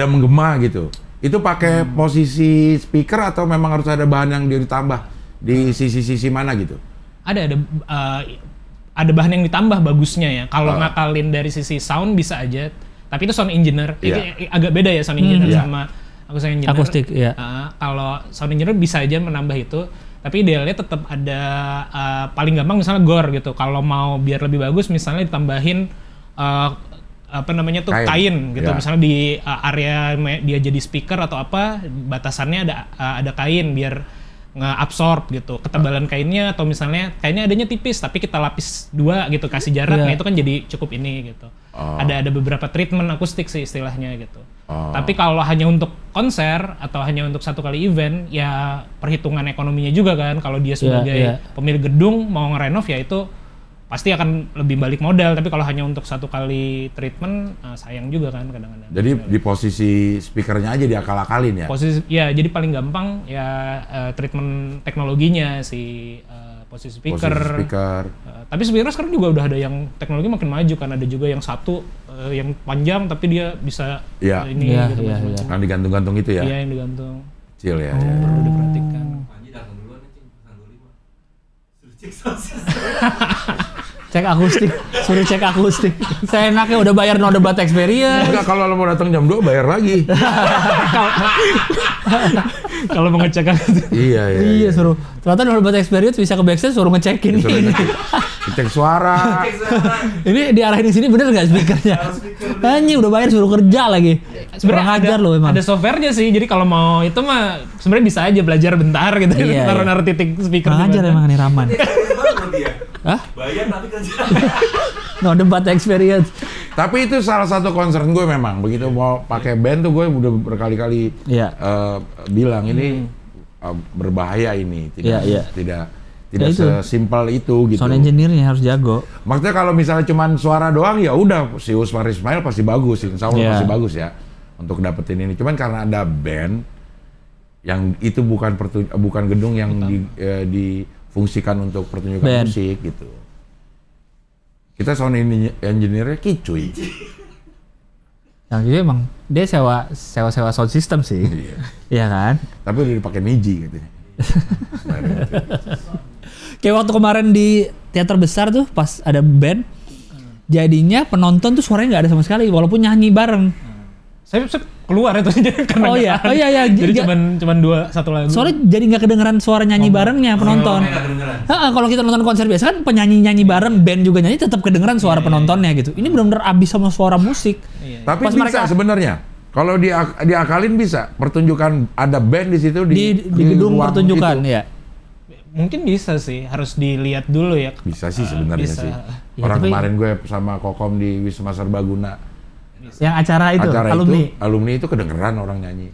menggema gitu? Itu pakai posisi speaker atau memang harus ada bahan yang ditambah di sisi-sisi mana gitu? Ada bahan yang ditambah bagusnya ya. Kalau ngakalin dari sisi sound bisa aja, tapi itu sound engineer. Iya. Itu agak beda ya sound engineer Iya. sama sound engineer. Akustik, iya. Kalau sound engineer bisa aja menambah itu, tapi idealnya tetap ada paling gampang misalnya gore gitu. Kalau mau biar lebih bagus misalnya ditambahin kain gitu. Iya. Misalnya di area dia jadi speaker atau apa, batasannya ada kain biar nge-absorb gitu ketebalan kainnya, atau misalnya kainnya adanya tipis tapi kita lapis 2 gitu, kasih jarak. Nah itu kan jadi cukup ini gitu. Ada beberapa treatment akustik sih istilahnya gitu. Tapi kalau hanya untuk konser atau hanya untuk satu kali event ya perhitungan ekonominya juga kan. Kalau dia sebagai pemilik gedung mau ngerenov ya itu pasti akan lebih balik modal, tapi kalau hanya untuk satu kali treatment sayang juga kan kadang-kadang. Jadi di posisi speakernya aja diakal-akalin ya? Jadi paling gampang ya treatment teknologinya si posisi speaker. Tapi speaker sekarang juga udah ada yang teknologi makin maju kan, ada juga yang satu yang panjang tapi dia bisa ini gitu macam-macam. Yang digantung-gantung itu ya? Iya yang digantung. Kecil ya. Perlu diperhatikan. Panji datang duluan nih, Cing, pesan 25. Suruh cek sosis. Cek akustik, suruh cek akustik. Saya enaknya udah bayar no debat experience. Enggak, kalau lo mau datang jam 2 bayar lagi. Kalau mau ngecek akustik. Iya, suruh. Ternyata no debat experience bisa ke backstage suruh ngecekin. Cek suara. Ini diarahin di sini bener nggak speakernya? Anjing udah bayar suruh kerja lagi. Sebenarnya ngajar loh emang. Ada softwarenya sih, jadi kalau mau itu mah sebenarnya bisa aja belajar bentar gitu. Iya, Naruh titik speaker. Ngajar emang nih Rahman. Hah? Bayar tapi kerja. No debat experience. Tapi itu salah satu concern gue memang. Begitu mau pakai band tuh gue udah berkali-kali bilang ini berbahaya ini. Tidak sesimpel itu gitu. Sound engineer-nya harus jago. Maksudnya kalau misalnya cuman suara doang ya udah si Usmar Ismail pasti bagus, insya Allah pasti bagus ya untuk dapetin ini. Cuman karena ada band yang itu bukan gedung yang difungsikan untuk pertunjukan musik gitu. Kita sound engineer-nya kicuy. Yang itu emang dia sewa sound system sih. Iya kan? Tapi udah dipakai Niji katanya. Kayak waktu kemarin di teater besar tuh pas ada band, jadinya penonton tuh suaranya nggak ada sama sekali walaupun nyanyi bareng. Saya keluar itu karena iya. Jadi cuman satu lagu. Soalnya jadi nggak kedengeran suara nyanyi barengnya penonton. Kalau kita nonton konser biasa kan penyanyi nyanyi bareng, band juga nyanyi tetap kedengeran suara penontonnya gitu. Ini benar-benar abis sama suara musik. Tapi pas bisa sebenarnya. Kalau diakalin bisa pertunjukan ada band di situ di gedung pertunjukan ya. Mungkin bisa sih, harus dilihat dulu ya. Bisa sih sebenarnya sih. Orang kemarin gue sama Kokom di Wisma Serbaguna. Yang acara alumni itu kedengeran orang nyanyi.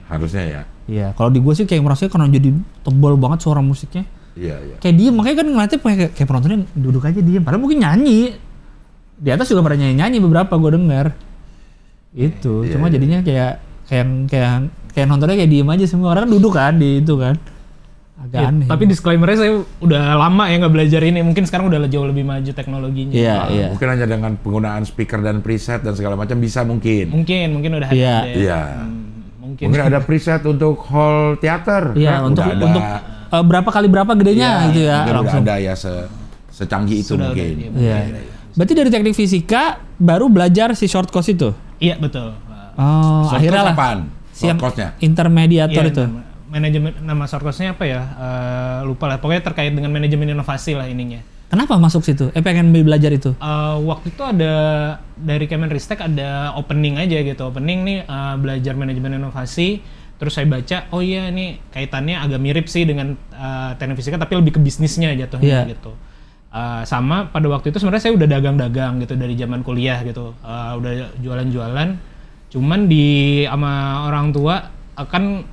Harusnya ya. Iya, kalau di gue sih kayak merasa karena jadi tebal banget suara musiknya. Iya. Kayak diem, makanya kan ngeliatnya kayak penontonnya duduk aja diem. Padahal mungkin nyanyi. Di atas juga pada nyanyi beberapa gue denger. Itu, cuma jadinya kayak nontonnya kayak diem aja semua orang kan duduk kan di itu kan. Agak aneh. Tapi disclaimer-nya saya udah lama ya nggak belajar ini. Mungkin sekarang udah jauh lebih maju teknologinya. Iya. Mungkin hanya dengan penggunaan speaker dan preset dan segala macam bisa mungkin. Mungkin udah ada. Iya. Mungkin ada preset untuk hall teater. Iya, kan? untuk berapa kali berapa gedenya gitu ya. Langsung udah ada ya secanggih itu sudah mungkin. Iya. Berarti dari teknik fisika baru belajar si short course itu? Iya, betul. Oh, akhirnya lah. Short course-nya? Intermediator itu. Manajemen, nama short course-nya apa ya? Lupa lah. Pokoknya terkait dengan manajemen inovasi lah ininya. Kenapa masuk situ? Pengen belajar itu? Waktu itu ada dari Kemenristek ada opening aja gitu. Opening nih belajar manajemen inovasi. Terus saya baca, oh iya ini kaitannya agak mirip sih dengan teknik fisika tapi lebih ke bisnisnya jatuhnya gitu. Sama pada waktu itu sebenarnya saya udah dagang-dagang gitu dari zaman kuliah gitu. Udah jualan-jualan. Cuman sama orang tua akan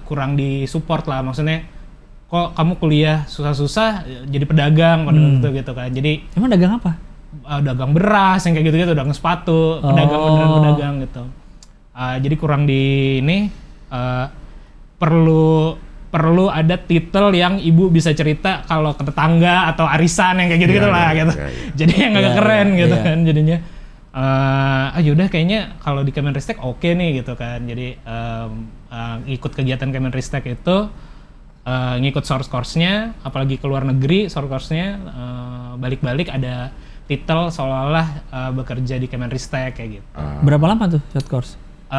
kurang disupport lah, maksudnya kok kamu kuliah susah-susah jadi pedagang pada waktu itu gitu kan. Jadi emang dagang apa? Dagang beras yang kayak gitu-gitu, dagang sepatu, pedagang gitu. Jadi kurang di ini perlu ada titel yang ibu bisa cerita kalau ke tetangga atau arisan yang kayak gitu-gitu lah gitu. Jadi yang agak keren gitu kan jadinya. Yaudah kayaknya kalau di Kemenristek oke nih gitu kan. Jadi ikut kegiatan Kemenristek itu ngikut source course-nya, apalagi ke luar negeri source course-nya balik-balik ada titel seolah-olah bekerja di Kemenristek kayak gitu. Berapa lama tuh short course?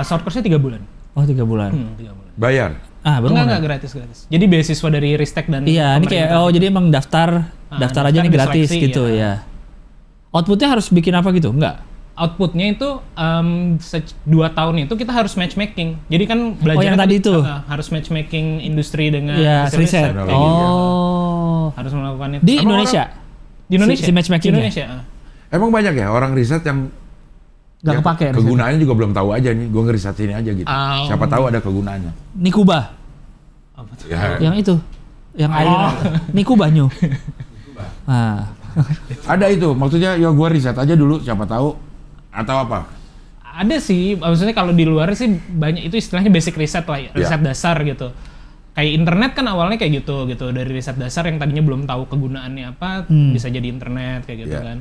Short course-nya 3 bulan. Oh 3 bulan. 3 bulan. Bayar? Enggak gratis. Jadi beasiswa dari Ristek dan iya, ini kayak jadi emang daftar aja nih gratis diseleksi, gitu ya. Outputnya harus bikin apa gitu? Enggak? Outputnya itu 2 tahun itu kita harus matchmaking. Jadi kan belajar yang tadi itu harus matchmaking industri dengan riset. Harus melakukan itu. Di Indonesia? Di Indonesia. Si matchmaking di Indonesia. Emang banyak ya orang riset yang nggak kepake. Kegunaannya juga belum tahu aja nih. Gue ngeriset sini aja gitu. Siapa tahu ada kegunaannya. Nikuba. Apa tuh? Ya. Yang itu. Yang air. Nikuba nyu. Ada itu. Maksudnya ya gue riset aja dulu. Siapa tahu atau apa? Ada sih. Maksudnya kalau di luar sih banyak itu istilahnya basic riset lah. Riset dasar gitu. Kayak internet kan awalnya kayak gitu. Dari riset dasar yang tadinya belum tahu kegunaannya apa. Bisa jadi internet kayak gitu kan.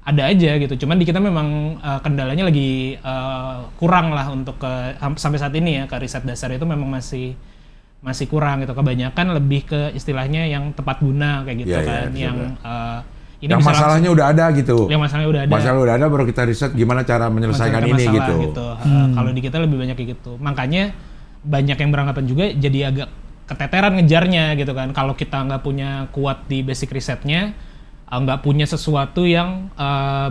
Ada aja gitu, cuman di kita memang kendalanya lagi kurang lah untuk sampai saat ini ya ke riset dasar itu memang masih kurang gitu. Kebanyakan lebih ke istilahnya yang tepat guna kayak gitu kan, ini yang bisa masalahnya udah ada gitu. Yang masalahnya udah ada. Masalah udah ada baru kita riset gimana cara menyelesaikan ini gitu. Kalau di kita lebih banyak kayak gitu. Makanya banyak yang beranggapan juga jadi agak keteteran ngejarnya gitu kan. Kalau kita nggak punya kuat di basic risetnya, nggak punya sesuatu yang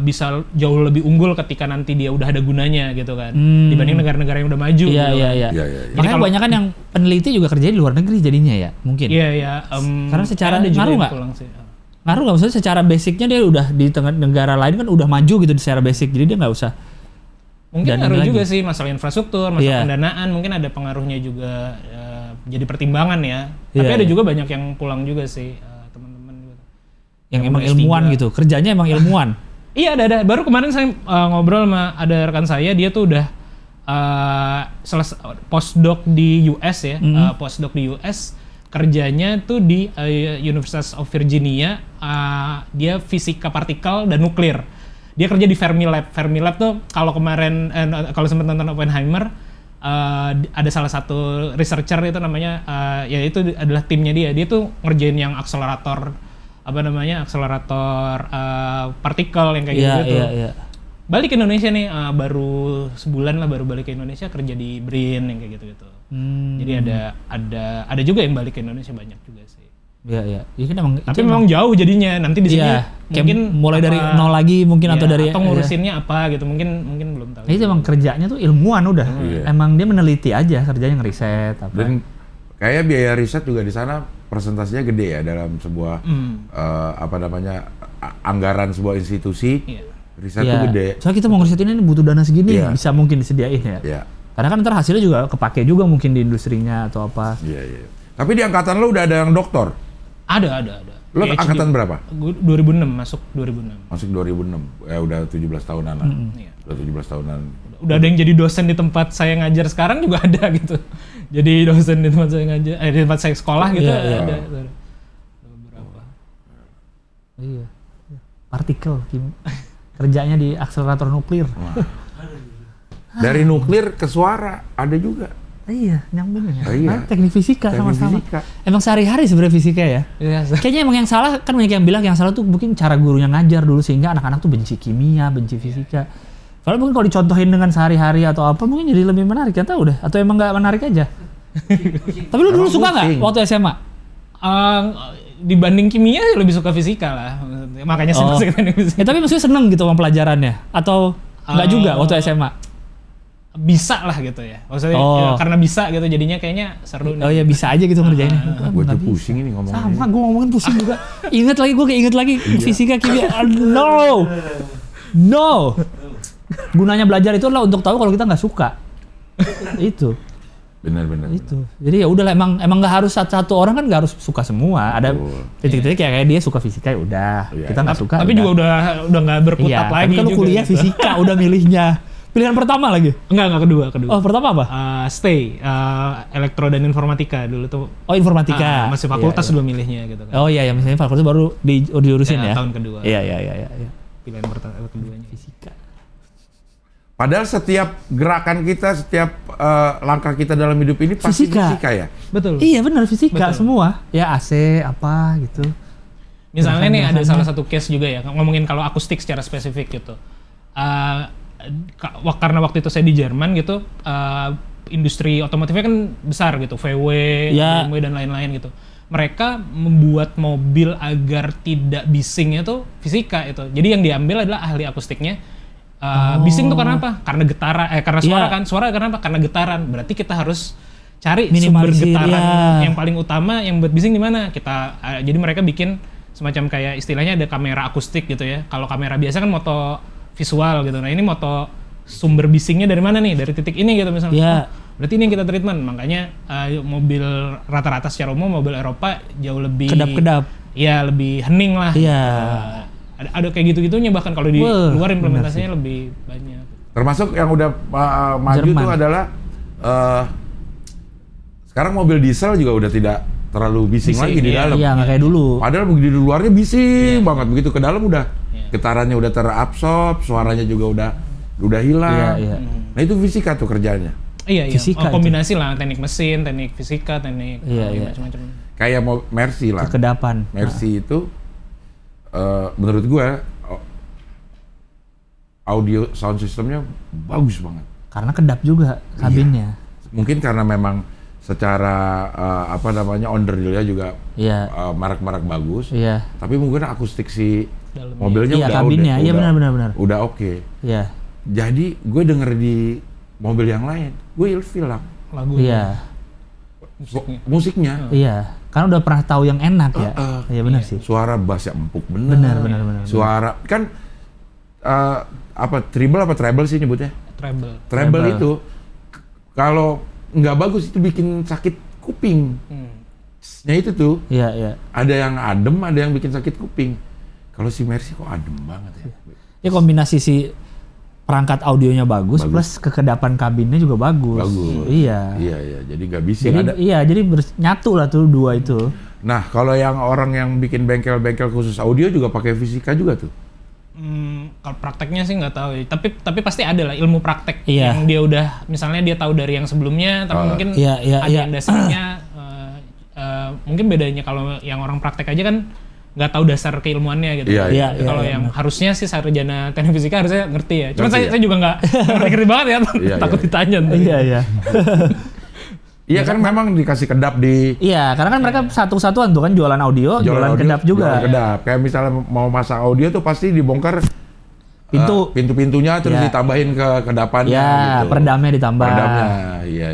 bisa jauh lebih unggul ketika nanti dia udah ada gunanya gitu kan. Dibanding negara-negara yang udah maju. Iya. Makanya kebanyakan yang peneliti juga kerja di luar negeri jadinya ya, mungkin. Iya. Karena secara ngaruh nggak? Ngaruh nggak, maksudnya secara basicnya dia udah di tengah negara lain kan udah maju gitu secara basic, jadi dia nggak usah. Mungkin ngaruh juga sih masalah infrastruktur, masalah pendanaan, mungkin ada pengaruhnya juga jadi pertimbangan ya. Tapi ada juga banyak yang pulang juga sih teman-teman juga. Yang emang ilmuwan gitu, kerjanya emang ilmuwan. Iya ada. Baru kemarin saya ngobrol sama ada rekan saya, dia tuh udah postdoc di US ya, postdoc di US. Kerjanya tuh di University of Virginia, dia fisika partikel dan nuklir. Dia kerja di Fermi Lab. Fermi Lab tuh kalau kemarin kalau sempat nonton Oppenheimer, ada salah satu researcher itu namanya, ya itu adalah timnya dia. Dia tuh ngerjain yang akselerator partikel yang kayak gitu. Iya. Balik ke Indonesia nih, baru sebulan lah baru balik ke Indonesia kerja di BRIN yang kayak gitu. Jadi ada juga yang balik ke Indonesia, banyak juga sih. Iya. Kan tapi memang jauh jadinya nanti di sini mungkin mulai dari nol lagi mungkin atau dari atau ngurusinnya apa gitu mungkin belum tahu. Itu emang kerjanya tuh ilmuwan udah. Emang dia meneliti aja, kerjanya ngeriset apa. Dan kayak biaya riset juga di sana presentasinya gede ya dalam sebuah anggaran sebuah institusi. Riset tuh gede. Soalnya kita mau ngeriset ini butuh dana segini, bisa mungkin disediain ya. Iya. Karena kan ntar hasilnya juga kepake juga mungkin di industrinya atau apa. Iya. Tapi di angkatan lo udah ada yang doktor? Ada. Lo angkatan berapa? 2006, masuk 2006. Masuk 2006, ya udah 17 tahunan lah. Udah 17 tahunan. Udah ada yang jadi dosen di tempat saya ngajar sekarang juga ada gitu. Jadi dosen di tempat saya ngajar, di tempat saya sekolah gitu ada. Beberapa. Iya. Partikel, kerjanya di akselerator nuklir. Dari nuklir ke suara ada juga. Iya, nyambung ya. Iya. Teknik fisika sama-sama. Emang sehari-hari sebenarnya fisika ya. Kayaknya emang yang salah kan banyak yang bilang yang salah tuh mungkin cara gurunya ngajar dulu sehingga anak-anak tuh benci kimia, benci fisika. Kalau mungkin kalau dicontohin dengan sehari-hari atau apa mungkin jadi lebih menarik, kan tahu deh. Atau emang nggak menarik aja. Tapi lu dulu suka nggak waktu SMA? Dibanding kimia lebih suka fisika lah. Makanya sih masuk teknik fisika. Tapi maksudnya seneng gitu sama pelajarannya atau nggak juga waktu SMA? Bisa lah gitu ya. Maksudnya karena bisa gitu jadinya kayaknya seru. Oh ya bisa aja gitu ngerjainnya. Gue tuh pusing ini ngomongnya. Sama gue ngomongin pusing juga. Ingat lagi fisika kimia. No. Gunanya belajar itu adalah untuk tahu kalau kita nggak suka. Itu. Benar. Itu. Jadi ya udah emang nggak harus satu orang kan nggak harus suka semua. Ada titik-titik kayak dia suka fisika ya udah. Kita nggak suka. Tapi juga udah nggak berkutat lagi. Tapi kalau kuliah gitu. fisika udah milihnya. Pilihan pertama lagi? Enggak kedua. Oh, pertama apa? Elektro dan informatika dulu tuh. Oh, informatika. Masih fakultas dulu milihnya gitu kan. Oh iya, misalnya fakultas baru diurusin ya. Tahun kedua. Iya. Pilihan pertama keduanya fisika. Padahal setiap gerakan kita, setiap langkah kita dalam hidup ini pasti fisika ya? Betul. Iya benar, fisika semua. Ya AC apa gitu. Misalnya nih ada salah satu case juga ya, ngomongin kalau akustik secara spesifik gitu. Karena waktu itu saya di Jerman gitu, industri otomotifnya kan besar gitu, VW, BMW dan lain-lain gitu. Mereka membuat mobil agar tidak bisingnya tuh fisika itu. Jadi yang diambil adalah ahli akustiknya. Bising tuh karena apa? Karena karena suara kan. Suara karena apa? Karena getaran. Berarti kita harus cari sumber getaran yang paling utama yang buat bising di mana. Jadi mereka bikin semacam kayak istilahnya ada kamera akustik gitu ya. Kalau kamera biasa kan moto visual gitu. Nah ini moto sumber bisingnya dari mana nih? Dari titik ini gitu misalnya. Berarti ini yang kita treatment. Makanya mobil rata-rata secara umum mobil Eropa jauh lebih kedap-kedap. Iya, lebih hening lah. Iya. Ada kayak gitu-gitunya bahkan kalau di luar implementasinya lebih banyak. Termasuk yang udah maju itu adalah sekarang mobil diesel juga udah tidak terlalu bising lagi di dalam. Iya, nggak kayak dulu. Padahal begitu di luarnya bising banget, begitu ke dalam udah getarannya udah terabsorb, suaranya juga udah hilang. Iya. Nah itu fisika tuh kerjanya. Iya. Kombinasi lah, teknik mesin, teknik fisika, teknik macam-macam. Kayak Mercy lah. Kekedapan. Mercy itu menurut gue audio sound systemnya bagus banget. Karena kedap juga kabinnya. Mungkin karena memang secara onderdillnya juga marak-marak bagus. Iya. Tapi mungkin akustik si Dalamnya. mobilnya Iya, kabinnya. Iya, benar. Udah oke. Iya. Jadi gue denger di mobil yang lain, gue ilfil lah Lagu. Iya. musiknya. Iya. Karena udah pernah tahu yang enak ya. Iya benar sih. Suara bassnya empuk bener. Benar. Suara kan treble sih nyebutnya. Treble itu kalau nggak bagus itu bikin sakit kuping. Nya itu tuh. Iya. Ada yang adem, ada yang bikin sakit kuping. Kalau si Mercy kok adem banget ya. Ya kombinasi si perangkat audionya bagus. Plus kekedapan kabinnya juga bagus. Iya. Jadi nggak bisa. Jadi nyatu lah tuh dua itu. Nah, kalau yang orang yang bikin bengkel-bengkel khusus audio juga pakai fisika juga tuh. Kalau prakteknya sih nggak tahu, tapi pasti ada lah ilmu praktek Iya. yang dia udah, misalnya dia tahu dari yang sebelumnya, tapi mungkin Iya. yang dasarnya mungkin bedanya kalau yang orang praktek aja kan nggak tahu dasar keilmuannya gitu. Iya. Kalau yang harusnya sih sarjana teknik fisika harusnya ngerti ya. Cuma Ngerti saya juga nggak ngerti banget ya, takut ditanya. Iya. Iya kan memang dikasih kedap di. Iya, karena kan mereka satu-satuan tuh kan jualan audio, jualan kedap juga. Jualan kedap. Kayak misalnya mau masang audio tuh pasti dibongkar pintu-pintunya terus ditambahin ke kedapannya. Iya, gitu. peredamnya ditambah. Iya.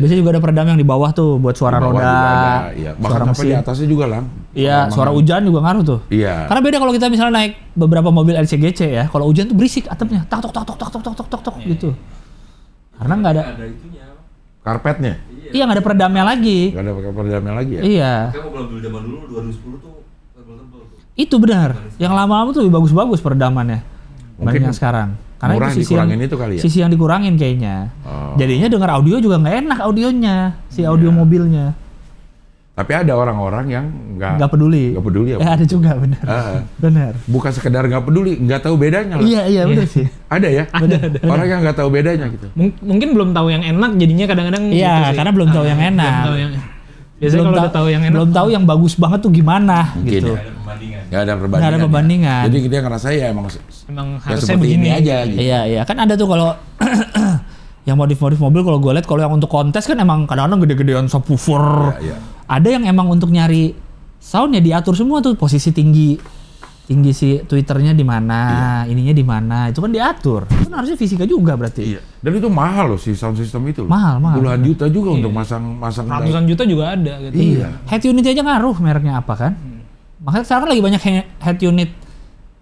Biasanya juga ada peredam yang di bawah tuh buat suara Di bawah roda. juga ada, iya. Bahkan Suara sampai di mesin. atasnya juga lah. Iya, suara hujan juga ngaruh tuh. Iya. Karena beda kalau kita misalnya naik beberapa mobil LCGC ya, kalau hujan tuh berisik atapnya, tok gitu. Karena nggak ada. Ada itunya. Karpetnya. Iya, nggak ada peredamnya lagi. Nggak ada peredamnya lagi ya. Iya. Kayak mobil zaman dulu 2010 tuh tebel-tebel tuh. Itu benar. Yang lama-lama tuh lebih bagus-bagus peredamannya. Mungkin Banyak sekarang. Karena murah itu dikurangin itu kali ya? Sisi yang dikurangin kayaknya. Oh. Jadinya denger audio juga nggak enak audionya, si audio mobilnya. Tapi ada orang-orang yang Nggak peduli. Nggak peduli apa? Ada juga, benar. Benar. Bukan sekedar nggak peduli, nggak tahu bedanya lah. Iya benar sih. Ada ya? Ada. Orang yang nggak tahu bedanya gitu. Mungkin belum tahu yang enak, jadinya kadang-kadang. Iya, gitu sih. karena belum tahu yang enak. Belum tahu yang. Biasanya kalau udah tahu yang enak, belum tahu yang bagus banget tuh gimana Mungkin gitu. ya. Ada pembandingan. Nggak ada perbandingan. Nggak ada perbandingan. Jadi dia ngerasa ya emang harusnya seperti begini ini aja gitu. Iya, kan ada tuh kalau yang modif-modif mobil kalau gue lihat kalau yang untuk kontes kan emang kadang-kadang gede-gedean subwoofer. Iya. Ada yang emang untuk nyari soundnya diatur semua tuh, posisi tinggi si tweeternya di mana, ininya di mana, itu kan diatur. Itu kan harusnya fisika juga berarti. Iya. Dan itu mahal loh si sound system itu. Mahal. Puluhan juta juga untuk masang. ratusan juta juga ada gitu. Iya. Head unit aja ngaruh mereknya apa kan. Makanya sekarang lagi banyak head unit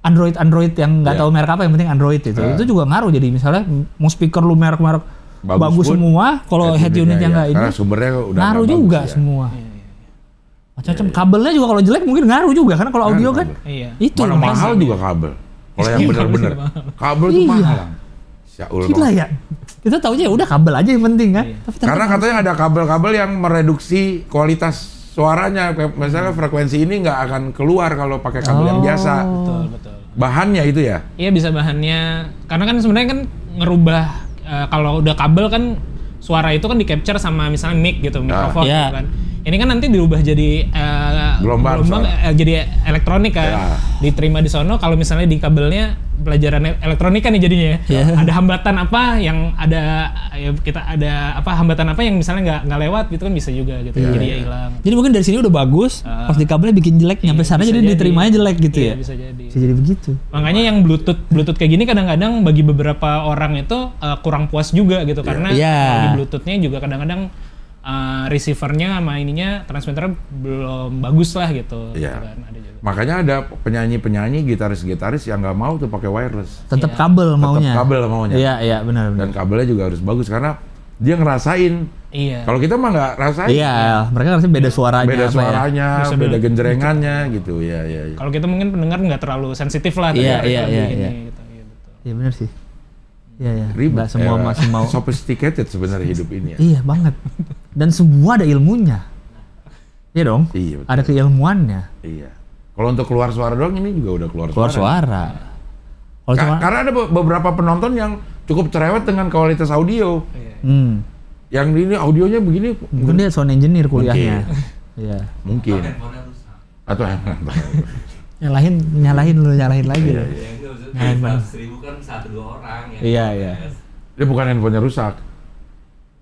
Android yang nggak tahu merek apa, yang penting Android itu. Itu juga ngaruh. Jadi misalnya mau speaker lu merek-merek bagus semua, kalau head unitnya nggak ini, karena sumbernya udah ngaruh nggak juga bagus, ya. semua. Macam-macam kabelnya juga kalau jelek mungkin ngaruh juga, karena kalau audio kan Iya. itu Mana makanya. mahal juga kabel. Kalau yang bener-bener kabel itu Iya. mahal. Syaul Gila ya. Kita taunya ya udah kabel aja yang penting kan. Tapi ternyata Karena katanya ada kabel-kabel yang mereduksi kualitas suaranya. Misalnya frekuensi ini nggak akan keluar kalau pakai kabel yang biasa. Betul. Bahannya itu ya. Iya, bisa bahannya. Karena kan sebenarnya kan ngerubah kalau udah kabel kan suara itu kan di-capture sama misalnya mic gitu, mikrofon Iya. gitu kan. Ini kan nanti dirubah jadi Gelombang jadi elektronik kan. Ya. Diterima di sono, kalau misalnya di kabelnya pelajaran elektronika nih jadinya ya. Iya. Ada hambatan apa yang ada hambatan apa yang misalnya nggak lewat gitu kan, bisa juga gitu. Iya, Jadi iya. ya hilang. jadi mungkin dari sini udah bagus, pas di kabelnya bikin jelek, nyampe sana bisa jadi jadi. diterimanya jelek gitu Iya, ya. bisa jadi. Bisa jadi begitu. Makanya yang Bluetooth kayak gini kadang-kadang bagi beberapa orang itu kurang puas juga gitu, karena Iya. di Bluetoothnya juga kadang-kadang receivernya sama ininya transmitternya belum bagus lah gitu. Iya. Gitu kan, ada juga. Makanya ada penyanyi-penyanyi, gitaris-gitaris yang nggak mau tuh pakai wireless. Tetap kabel maunya. Tetap kabel maunya. Iya, benar. Dan kabelnya juga harus bagus karena dia ngerasain. Iya. Kalau kita mah nggak rasain. Iya, mereka harusnya beda suaranya. Beda apa ya. suaranya, Bisa beda beda. genjrengannya gitu. Iya. Kalau kita mungkin pendengar nggak terlalu sensitif lah. Iya, terhadap iya, lagu iya, ini, iya. gitu. Iya, betul. Iya benar sih. Iya. Ribet. Nggak semua masih mau. Sophisticated sebenarnya hidup ini ya. Iya banget. Dan semua ada ilmunya. Iya dong. Iya, betul. Ada keilmuannya. Iya. Kalau untuk keluar suara doang ini juga udah keluar Keluar suara. Kalau cuma, Karena ada beberapa penonton yang cukup cerewet dengan kualitas audio. Yang ini audionya begini mungkin dia sound engineer kuliahnya. Iya. mungkin. Handphonenya rusak. Atau nyalahin lagi. Ya enggak maksudnya 100.000 kan 1-2 orang yang Iya. Dia bukan handphonenya rusak.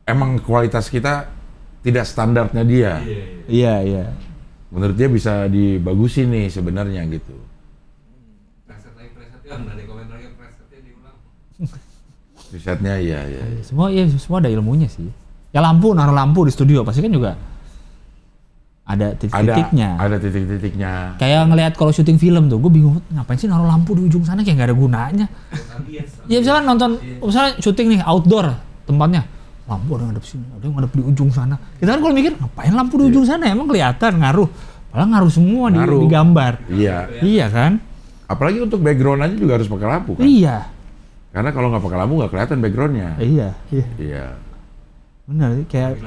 Emang kualitas kita tidak standarnya dia. Iya. Menurut dia bisa dibagusin nih sebenarnya gitu. Preset nanti komentar lagi presetnya diulang. Risetnya iya. Semua ada ilmunya sih. Ya naruh lampu di studio pasti kan juga ada titik-titiknya. Ada titik-titiknya. Kayak ngelihat kalau syuting film tuh, gue bingung ngapain sih naruh lampu di ujung sana kayak nggak ada gunanya. Ya misalnya misalnya syuting nih outdoor tempatnya, lampu ada ngadep sini, ada yang ngadep di ujung sana. Kita kan kalau mikir ngapain lampu di ujung sana, emang kelihatan ngaruh. Padahal ngaruh semua di gambar. Iya kan? Apalagi untuk background aja juga harus pakai lampu kan? Iya. Karena kalau nggak pakai lampu nggak kelihatan backgroundnya. Iya. Benar kayak.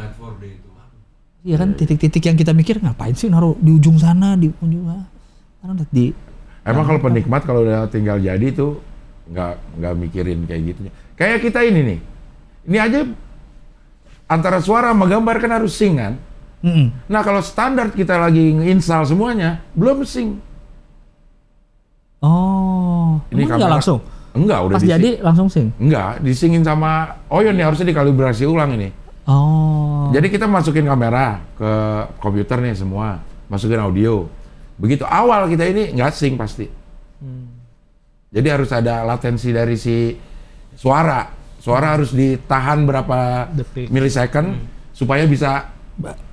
Iya kan Iya. titik-titik yang kita mikir ngapain sih naruh di ujung sana, di ujung sana. Karena di Emang kalau penikmat kalau udah tinggal jadi tuh nggak mikirin kayak gitu. Kayak kita ini nih. Ini aja antara suara sama gambar kan harus sync kan? Nah kalau standar kita lagi nge-install semuanya belum sync. Oh, ini nggak langsung? Enggak, udah pas jadi langsung sync? Enggak, disingin sama Oyon nih, harusnya dikalibrasi ulang ini. Oh. Jadi kita masukin kamera ke komputer nih semua, masukin audio. Begitu awal kita ini nggak sync pasti. Jadi harus ada latensi dari si suara. Suara harus ditahan berapa milisecond supaya bisa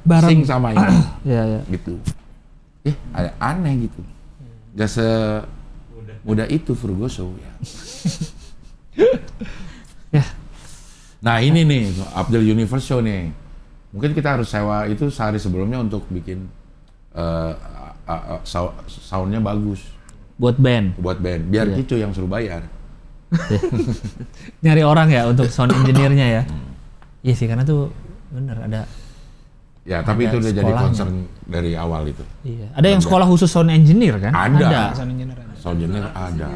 sync sama ini. Iya. Gitu. Aneh gitu. Gak semudah itu Furgoso ya. Ya. Nah ini nih Abdul Universe Show nih. Mungkin kita harus sewa itu sehari sebelumnya untuk bikin soundnya bagus. Buat band. Biar Kicu yang suruh bayar. Nyari orang ya untuk sound engineer-nya ya. Iya sih karena tuh bener ada. Ya tapi itu udah jadi concern dari awal itu. Iya. Ada yang sekolah khusus sound engineer kan? Ada. Sound engineer ada. Sound engineer ada.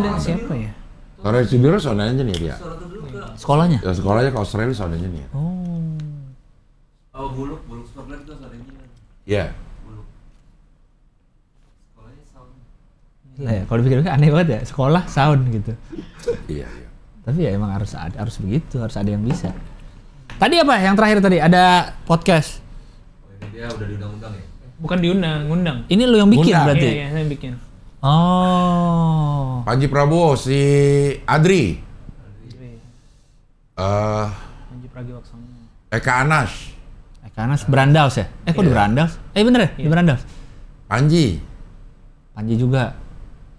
Ada siapa ya? Sound engineer sound engineer ya. Sekolahnya? Ya, sekolahnya ke Australia sound engineer. Oh, Buluk Spotlight itu sound engineer. Iya. Buluk. Sekolahnya sound. Gila ya, kalau dipikir-pikir aneh banget ya, sekolah sound gitu. Iya. Tapi ya emang harus begitu, harus ada yang bisa. Tadi apa? Yang terakhir tadi ada podcast. Oh, ini dia udah diundang-undang ya? Bukan ngundang. Ini lo yang bikin Undang. berarti? Iya, saya bikin. Oh. Panji Prabowo, si Adri. Panji Pragiwaksono. Eka Anas. Karena Brandaus ya? Kok di Brandaus? Bener ya? Di Brandaus? Panji juga.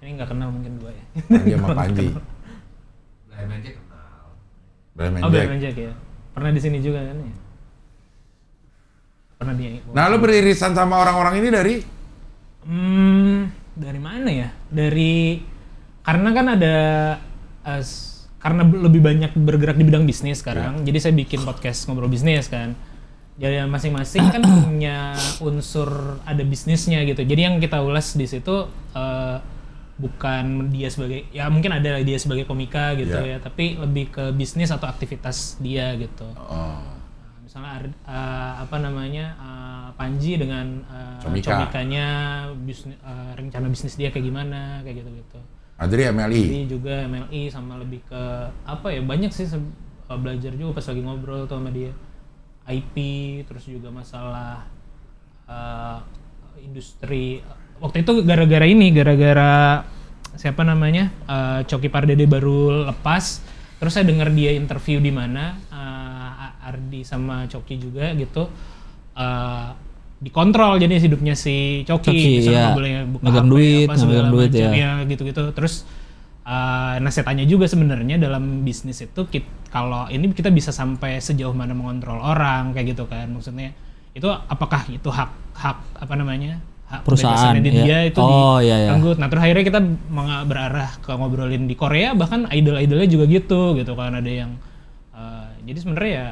Ini nggak kenal mungkin dua ya. Panji sama Panji. Brahman Jack kenal. Brahman Jack ya. Pernah di sini juga kan ya? Pernah di. Nah, lu beririsan sama orang-orang ini dari? Dari mana ya? Karena kan ada karena lebih banyak bergerak di bidang bisnis sekarang. Jadi saya bikin podcast ngobrol bisnis kan. Jadi masing-masing kan punya unsur ada bisnisnya gitu. Jadi yang kita ulas di situ bukan dia sebagai mungkin ada dia sebagai komika gitu ya, tapi lebih ke bisnis atau aktivitas dia gitu. Misalnya Panji dengan comikanya rencana bisnis dia kayak gimana kayak gitu. Adri MLI. Adri juga MLI sama lebih ke banyak sih belajar juga pas lagi ngobrol tuh sama dia. IP terus juga masalah industri. Waktu itu gara-gara siapa namanya Coki Pardede baru lepas, terus saya dengar dia interview di mana Ardi sama Coki juga gitu dikontrol jadi hidupnya si Coki misalnya nggak boleh buka megang duit, segala duit macam ya gitu-gitu. Terus saya tanya juga sebenarnya dalam bisnis itu kalau ini kita bisa sampai sejauh mana mengontrol orang kayak gitu kan, maksudnya itu apakah itu hak perusahaan dia itu diganggu. Iya. Nah terus akhirnya kita berarah ke ngobrolin di Korea, bahkan idol-idolnya juga gitu kan, ada yang jadi sebenarnya ya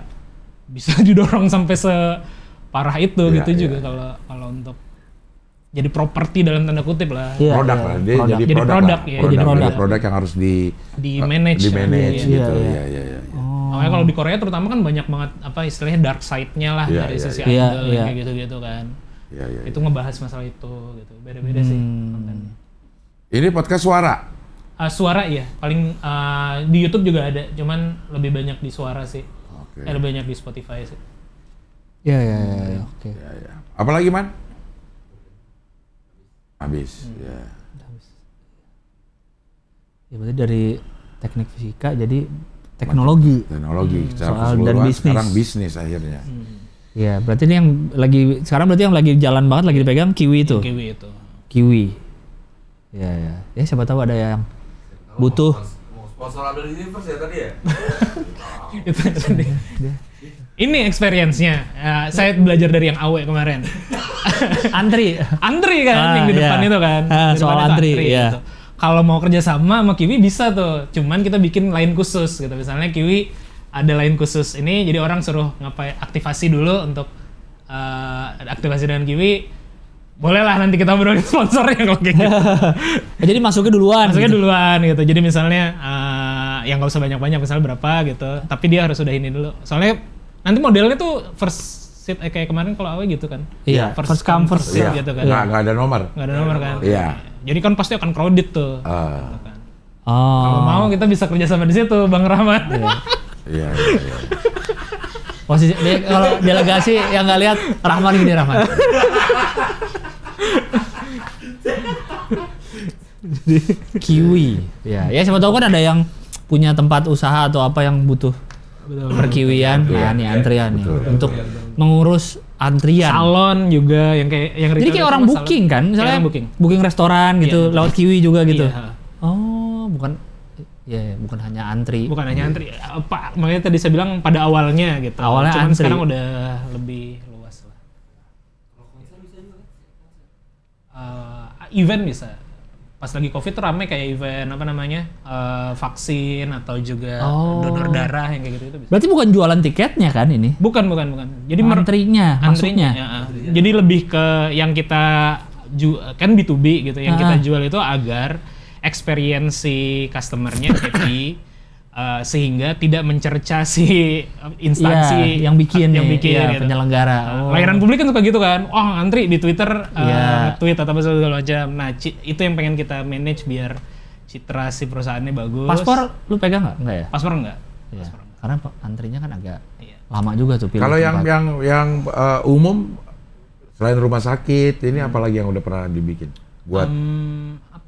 bisa didorong sampai separah itu juga kalau untuk jadi properti dalam tanda kutip lah. Produk lah, dia jadi produk produk yang harus di manage gitu. Iya. Makanya kalau di Korea terutama kan banyak banget istilahnya dark side-nya lah dari sisi idol kayak gitu kan. Itu ngebahas masalah itu gitu. Beda-beda sih kontennya. Ini podcast suara? Suara iya, paling di YouTube juga ada, cuman lebih banyak di suara sih. Lebih banyak di Spotify sih. Ya, oke. Ya. Apalagi Man? Habis. Ya. Ya berarti dari teknik fisika jadi teknologi. Secara keseluruhan sekarang bisnis akhirnya. Ya, berarti ini yang lagi jalan banget lagi dipegang Kiwi itu. Kiwi. Ya. Ya siapa tahu ada yang butuh. Mau sponsor Abdul Universe ya tadi ya? Itu tadi. Ini experience-nya. Saya belajar dari yang Awe kemarin. Antri kan yang di depan itu kan. Soal antri ya. Gitu. Kalau mau kerja sama Kiwi bisa tuh. Cuman kita bikin line khusus gitu. Misalnya Kiwi ada line khusus ini, jadi orang suruh aktivasi dulu untuk aktivasi dengan Kiwi. Boleh lah nanti kita obrolin sponsornya kalau kayak gitu. Jadi masuknya duluan gitu. Jadi misalnya yang nggak usah banyak-banyak, misalnya berapa gitu. Tapi dia harus udah ini dulu. Soalnya nanti modelnya tuh first seat kayak kemarin kalau Awe gitu kan. Iya. First come first seat gitu kan. Nggak ada nomor. Nggak ada nomor kan. Iya. Jadi kan pasti akan crowded tuh. Gitu kan. Oh. Kalau mau kita bisa kerja sama di situ, Bang Rahmat. Iya. Posisi kalau delegasi yang nggak lihat Rahman gini Rahman. Kiwi. Ya siapa tahu kan ada yang punya tempat usaha atau apa yang butuh perkiwian. Nah, nih antrian nih untuk mengurus antrian. Salon juga yang jadi kayak orang booking kan, misalnya booking restoran gitu lewat Kiwi juga gitu. Oh, bukan hanya antri. Bukan hanya antri. Makanya tadi saya bilang pada awalnya gitu. Awalnya cuman antri. Sekarang udah lebih luas lah. Event bisa. Pas lagi COVID tuh rame kayak event vaksin atau juga donor darah yang kayak gitu itu bisa. Berarti bukan jualan tiketnya kan ini? Bukan. Jadi antrinya. Jadi lebih ke yang kita kan B2B gitu, yang kita jual itu agar experience si customer-nya happy sehingga tidak mencerca si instansi yang bikin gitu. penyelenggara. Layanan publik kan suka gitu kan, antri di Twitter, tweet atau apa segala macam. Nah, itu yang pengen kita manage biar citra si perusahaannya bagus. Paspor lu pegang nggak ya? Paspor enggak. Ya. Karena antrinya kan agak lama juga tuh. Kalau yang umum selain rumah sakit, ini apalagi yang udah pernah dibikin buat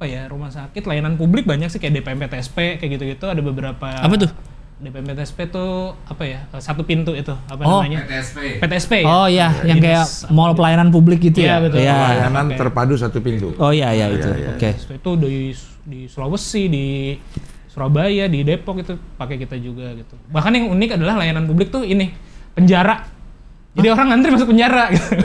rumah sakit, layanan publik banyak sih kayak DPM PTSP kayak gitu-gitu, ada beberapa. Apa tuh? DPM PTSP tuh satu pintu itu namanya? PTSP. Oh iya, yang kayak mall pelayanan publik gitu ya. Betul. Pelayanan terpadu satu pintu. Oh iya itu. Oke. Itu di Sulawesi, di Surabaya, di Depok itu pakai kita juga gitu. Bahkan yang unik adalah layanan publik tuh ini penjara. Jadi orang ngantri masuk penjara gitu.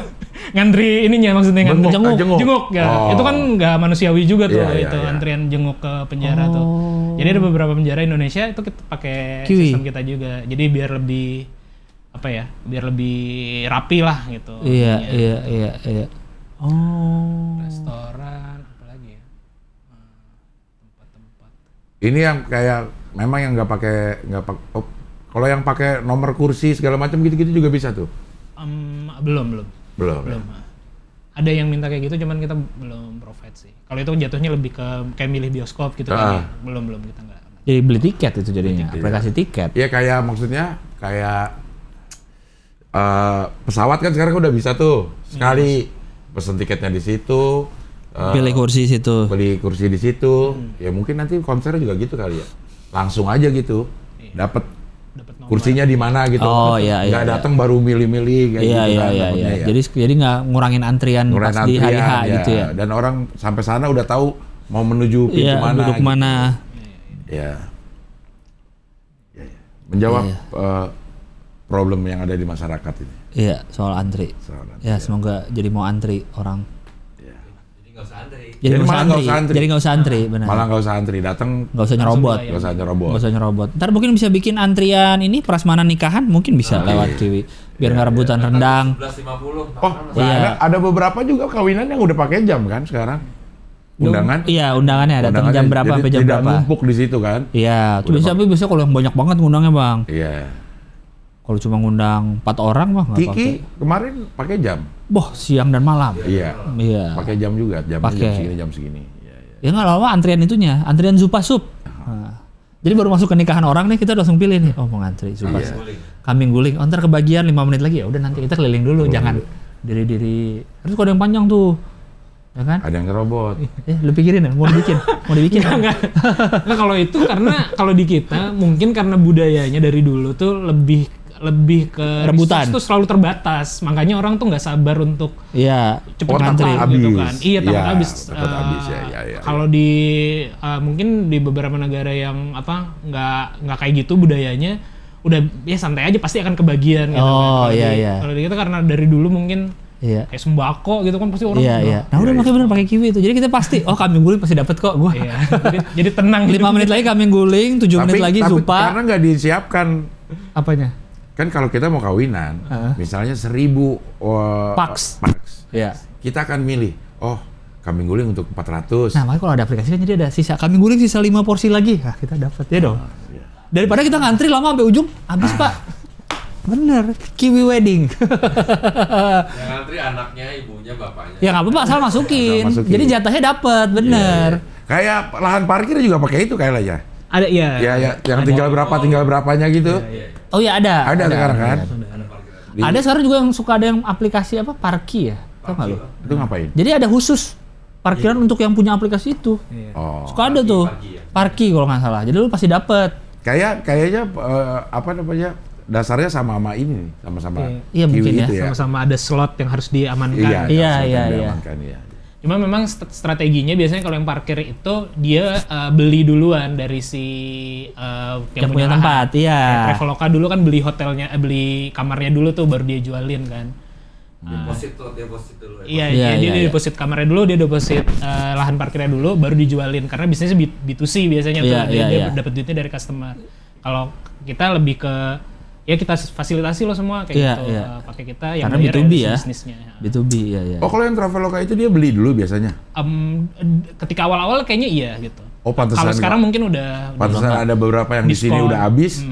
Ngantri ininya maksudnya jenguk ya. Itu kan nggak manusiawi juga tuh antrian jenguk ke penjara tuh. Jadi ada beberapa penjara Indonesia itu kita pakai sistem kita juga. Jadi biar lebih biar lebih rapi lah gitu. Iya. Restoran apalagi ya. Tempat-tempat. Ini yang kayak memang yang nggak pakai kalau yang pakai nomor kursi segala macam gitu-gitu juga bisa tuh. Belum. Ya. Ada yang minta kayak gitu, cuman kita belum provide sih. Kalau itu jatuhnya lebih ke kayak milih bioskop gitu kan. Belum kita nggak. Jadi beli tiket itu jadinya, aplikasi tiket. Iya kayak maksudnya kayak pesawat kan sekarang udah bisa tuh sekali pesen tiketnya di situ. Pilih kursi situ. Beli kursi di situ. Ya mungkin nanti konser juga gitu kali ya. Langsung aja gitu. Dapat kursinya di mana gitu. Nggak datang baru milih-milih kayak gitu kan. Iya. Jadi nggak ngurangin antrian pas di hari H gitu ya. Dan orang sampai sana udah tahu mau menuju pintu mana. Duduk gitu. mana. Ya. Menjawab problem yang ada di masyarakat ini. Iya, soal antri. Ya, semoga jadi mau antri orang. Jadi nggak usah antri. Jadi nggak usah antri, benar. Malah nggak usah antri, datang nggak usah nyerobot. Ntar mungkin bisa bikin antrian ini prasmanan nikahan, mungkin bisa lewat Kiwi, biar nggak rebutan rendang. 11.50. Ada beberapa juga kawinan yang udah pakai jam kan sekarang. Undangan? Iya, undangannya datang jam berapa sampai jam berapa. Tidak numpuk di situ kan? Iya, tuh bisa kalau yang banyak banget ngundangnya, Bang. Iya. Kalau cuma ngundang 4 orang mah nggak pakai. Kiki kemarin pakai jam. Boh, siang dan malam. Iya. Iya. Pakai jam juga, jam Pakai. jam segini. Iya. Ya nggak lama antrian itunya, antrian Zupa Sup. Nah, jadi baru masuk ke nikahan orang nih kita langsung pilih nih, oh mau ngantri Zupa Sup. Kambing guling, oh, ntar kebagian 5 menit lagi ya udah nanti kita keliling dulu, jangan diri-diri. Terus kalau yang panjang tuh, ya kan? Ada yang ngerobot. Lu pikirin ya, mau dibikin. Enggak. Nah kalau itu karena kalau di kita mungkin karena budayanya dari dulu tuh lebih ke rebutan tuh selalu terbatas, makanya orang tuh nggak sabar untuk Iya, cepet ngantri gitu kan. Iya, takut habis. Habis ya. Kalau di mungkin di beberapa negara yang nggak kayak gitu budayanya, udah ya santai aja pasti akan kebagian gitu Oh, kan. iya. Kalau di kita karena dari dulu mungkin kayak sembako gitu kan pasti orang Nah udah makanya bener pakai kiwi itu. Jadi kita pasti kambing guling pasti dapat kok gua. Iya. jadi tenang. 5 menit lagi kambing guling, 7 menit lagi Zupa. Karena nggak disiapkan. Apanya? Kan kalau kita mau kawinan, misalnya 1000 Pax. Iya. Kita akan milih, kambing guling untuk 400. Nah, makanya kalau ada aplikasi kan jadi ada sisa kambing guling sisa 5 porsi lagi. Nah, kita dapat ya dong. Iya. Daripada kita ngantri lama sampai ujung, habis Pak. Bener, kiwi wedding. Yang ngantri anaknya, ibunya, bapaknya. Ya nggak apa-apa, asal masukin. Jadi jatahnya dapat, bener. Kayak lahan parkir juga pakai itu kayaknya ya. Ada iya. Ya, yang tinggal berapanya gitu. Oh ya ada. Ada sekarang kan? Ada sekarang juga yang suka ada yang aplikasi Parki ya. Tahu nggak lu? Itu ngapain? Jadi ada khusus parkiran untuk yang punya aplikasi itu. Oh. Suka ada tuh. Parki kalau nggak salah. Jadi lu pasti dapet. Kayaknya dasarnya sama ini, sama-sama. Iya mungkin ya. Sama-sama ada slot yang harus diamankan. Iya. Cuma memang strateginya biasanya kalau yang parkir itu dia beli duluan dari si yang punya tempat, iya. Traveloka dulu kan beli hotelnya, beli kamarnya dulu tuh baru dia jualin kan. Deposit dulu. Iya, dia deposit kamarnya dulu, dia deposit lahan parkirnya dulu, baru dijualin karena bisnisnya B2C biasanya tuh dia dapat duitnya dari customer. Kalau kita lebih ke ya kita fasilitasi lo semua kayak gitu pakai kita yang karena B2B ya bisnisnya. B2B ya. Oh kalau yang Traveloka itu dia beli dulu biasanya? Ketika awal-awal kayaknya iya gitu. Oh pantesan. Kalau sekarang mungkin udah ada beberapa yang di sini udah habis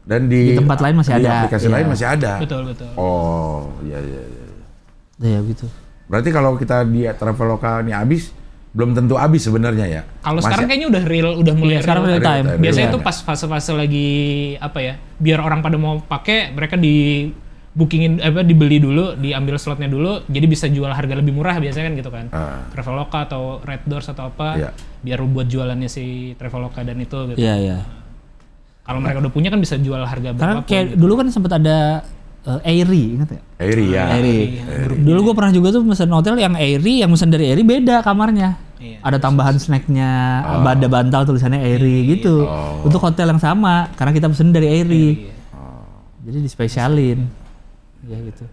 dan di tempat lain masih ada. Di aplikasi lain masih ada. Betul. Oh iya. Ya gitu. Berarti kalau kita di Traveloka ini habis belum tentu habis sebenarnya ya. Kalau sekarang kayaknya udah mulai sekarang real time. Biasanya itu pas fase-fase lagi biar orang pada mau pakai mereka dibeli dulu, diambil slotnya dulu, jadi bisa jual harga lebih murah biasanya kan gitu kan. Traveloka atau Red Doors atau apa, biar buat jualannya si Traveloka dan itu gitu. Iya. Kalau mereka udah punya kan bisa jual harga berapa. Karena kayak dulu kan sempat ada Airy, ingat ya? Airy. Dulu gue pernah juga tuh mesen hotel yang Airy, yang mesen dari Airy beda kamarnya. Iya. Ada tambahan snacknya, ada bantal tulisannya Airy gitu. Untuk hotel yang sama, karena kita pesen dari Airy. Jadi dispesialin. Ya gitu.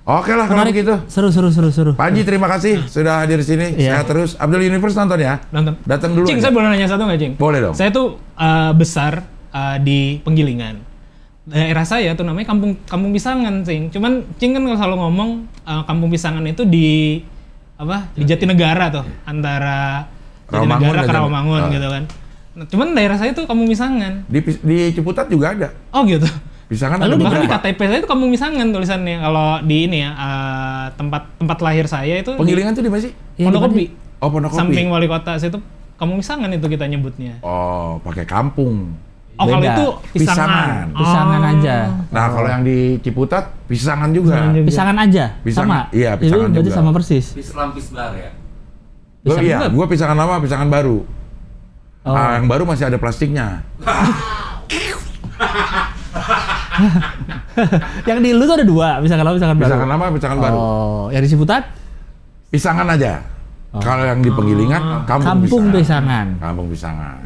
Oke lah kalau begitu. Seru. Panji terima kasih sudah hadir di sini. Sehat terus. Abdul Universe nonton ya? Nonton. Datang dulu. Cing, saya boleh nanya satu nggak, Cing? Boleh dong. Saya tuh besar di Penggilingan. Daerah saya tuh namanya Kampung Pisangan, Cing. Cuman Cing kan kalau selalu ngomong Kampung Pisangan itu di Jatinegara tuh, antara Jatinegara ke Rawamangun gitu kan. Nah, cuman daerah saya tuh Kampung Pisangan. Di Ciputat juga ada. Oh gitu. Pisangan lalu ada bahkan di beberapa. KTP saya itu Kampung Pisangan tulisannya. Kalau di ini ya tempat lahir saya itu Penggilingan tuh di mana sih? Pondokopi. Oh Pondokopi. Samping wali kota saya itu Kampung Pisangan itu kita nyebutnya. Oh pakai kampung. Oh kalau Beda. itu Pisangan. Pisangan aja. Nah kalau yang di Ciputat Pisangan juga. Pisangan aja. Pisangan, sama. iya, Pisangan Berarti juga. sama persis. Lampis bar ya. Gue Pisangan lama, Pisangan baru. Yang baru masih ada plastiknya. Yang di lu tuh ada 2, Pisangan lama, Pisangan baru. Pisangan lama, Pisangan baru. Oh, yang di Ciputat? Pisangan aja. Kalau yang di Penggilingan Kampung Pisangan. Kampung Pisangan.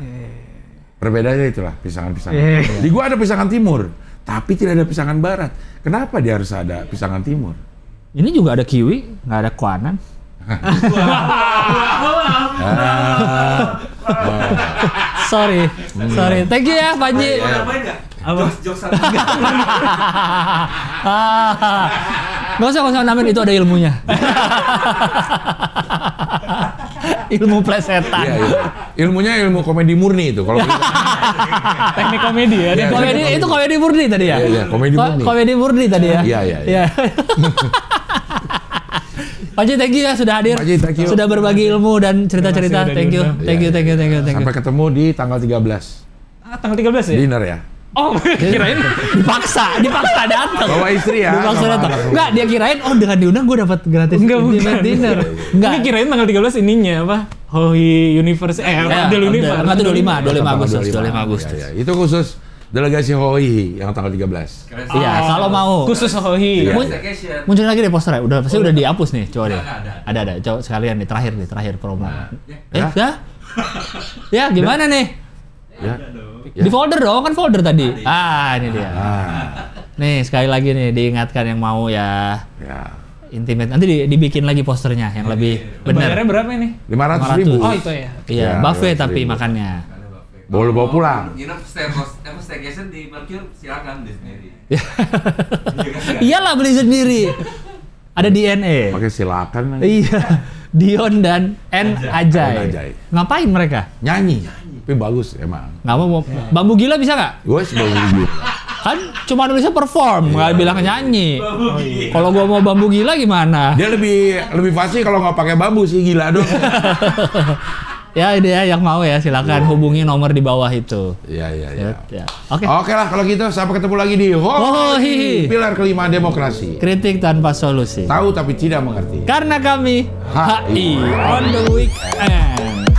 Perbedaannya itulah Pisangan-Pisangan. Di gua ada Pisangan Timur, tapi tidak ada Pisangan Barat. Kenapa dia harus ada Pisangan Timur? Ini juga ada kiwi, nggak ada kuanan. Sorry. Thank you ya, Panji. Nambahin nggak? Jokes satu. Nggak usah nambahin, itu ada ilmunya. Ilmu plesetan. Iya, iya. Ilmunya ilmu komedi murni itu. Kalau kita Teknik komedi ya. Iya, Komedi itu komedi murni tadi ya? Iya, iya, komedi murni. Komedi murni tadi ya? Iya, iya, iya. Pak Haji, thank you ya sudah hadir. Pak Haji, thank you. Sudah berbagi ilmu dan cerita-cerita. Terima kasih Thank you. udah Thank you, thank you, thank you, thank you. sampai ketemu di tanggal 13. Tanggal 13 ya? Dinner ya. Oh, kirain dipaksa datang. Bawa istri ya. Dipaksa sama datang. anak. Enggak, dia kirain dengan diundang gue dapat gratis Enggak, intimate bukan. dinner. Ini kirain tanggal 13 ininya apa? Hoi Universe Abdul Universe. Enggak, itu 25 Tanggal Agustus, 25. 25 Agustus. Iya, iya. Itu khusus delegasi HOI yang tanggal 13. Keren. Iya, kalau mau. Khusus Hoi. Iya. Staycation. Munculin lagi deh posternya. Udah pasti udah dihapus nih, coba deh. Ada. Ada. Coba sekalian nih terakhir promo. Nah, ya. Ya? Ya, gimana nih? Ya. Di folder dong, kan folder tadi. Ini dia. Ah, Nih, sekali lagi nih diingatkan yang mau ya ya. intimate. Nanti dibikin lagi posternya yang lebih benar. Bayarnya berapa ini? 500.000. Oh, itu ya. Iya, Ya, buffet 500.000. tapi makannya. Boleh bawa pulang. Nginep staycation di Mercure silakan di sendiri. Iyalah beli sendiri. Ada DNA. Pakai silakan. Iya. Dion dan N Ajay. Ajay. Ngapain mereka? Nyanyi. Tapi bagus emang. Nggak mau Bambu Gila bisa nggak? Gue sebagai Kan cuma nulisnya perform, nggak bilang nyanyi. Kalau gua mau Bambu Gila gimana? dia lebih fasih kalau nggak pakai bambu sih, gila dong. Ya ini ya yang mau ya silakan hubungi nomor di bawah itu. Iya, iya, iya. Ya. Oke. Oke lah kalau gitu, sampai ketemu lagi di Hohi. Pilar kelima demokrasi. Kritik tanpa solusi. Tahu tapi tidak mengerti. Karena kami HI on the weekend.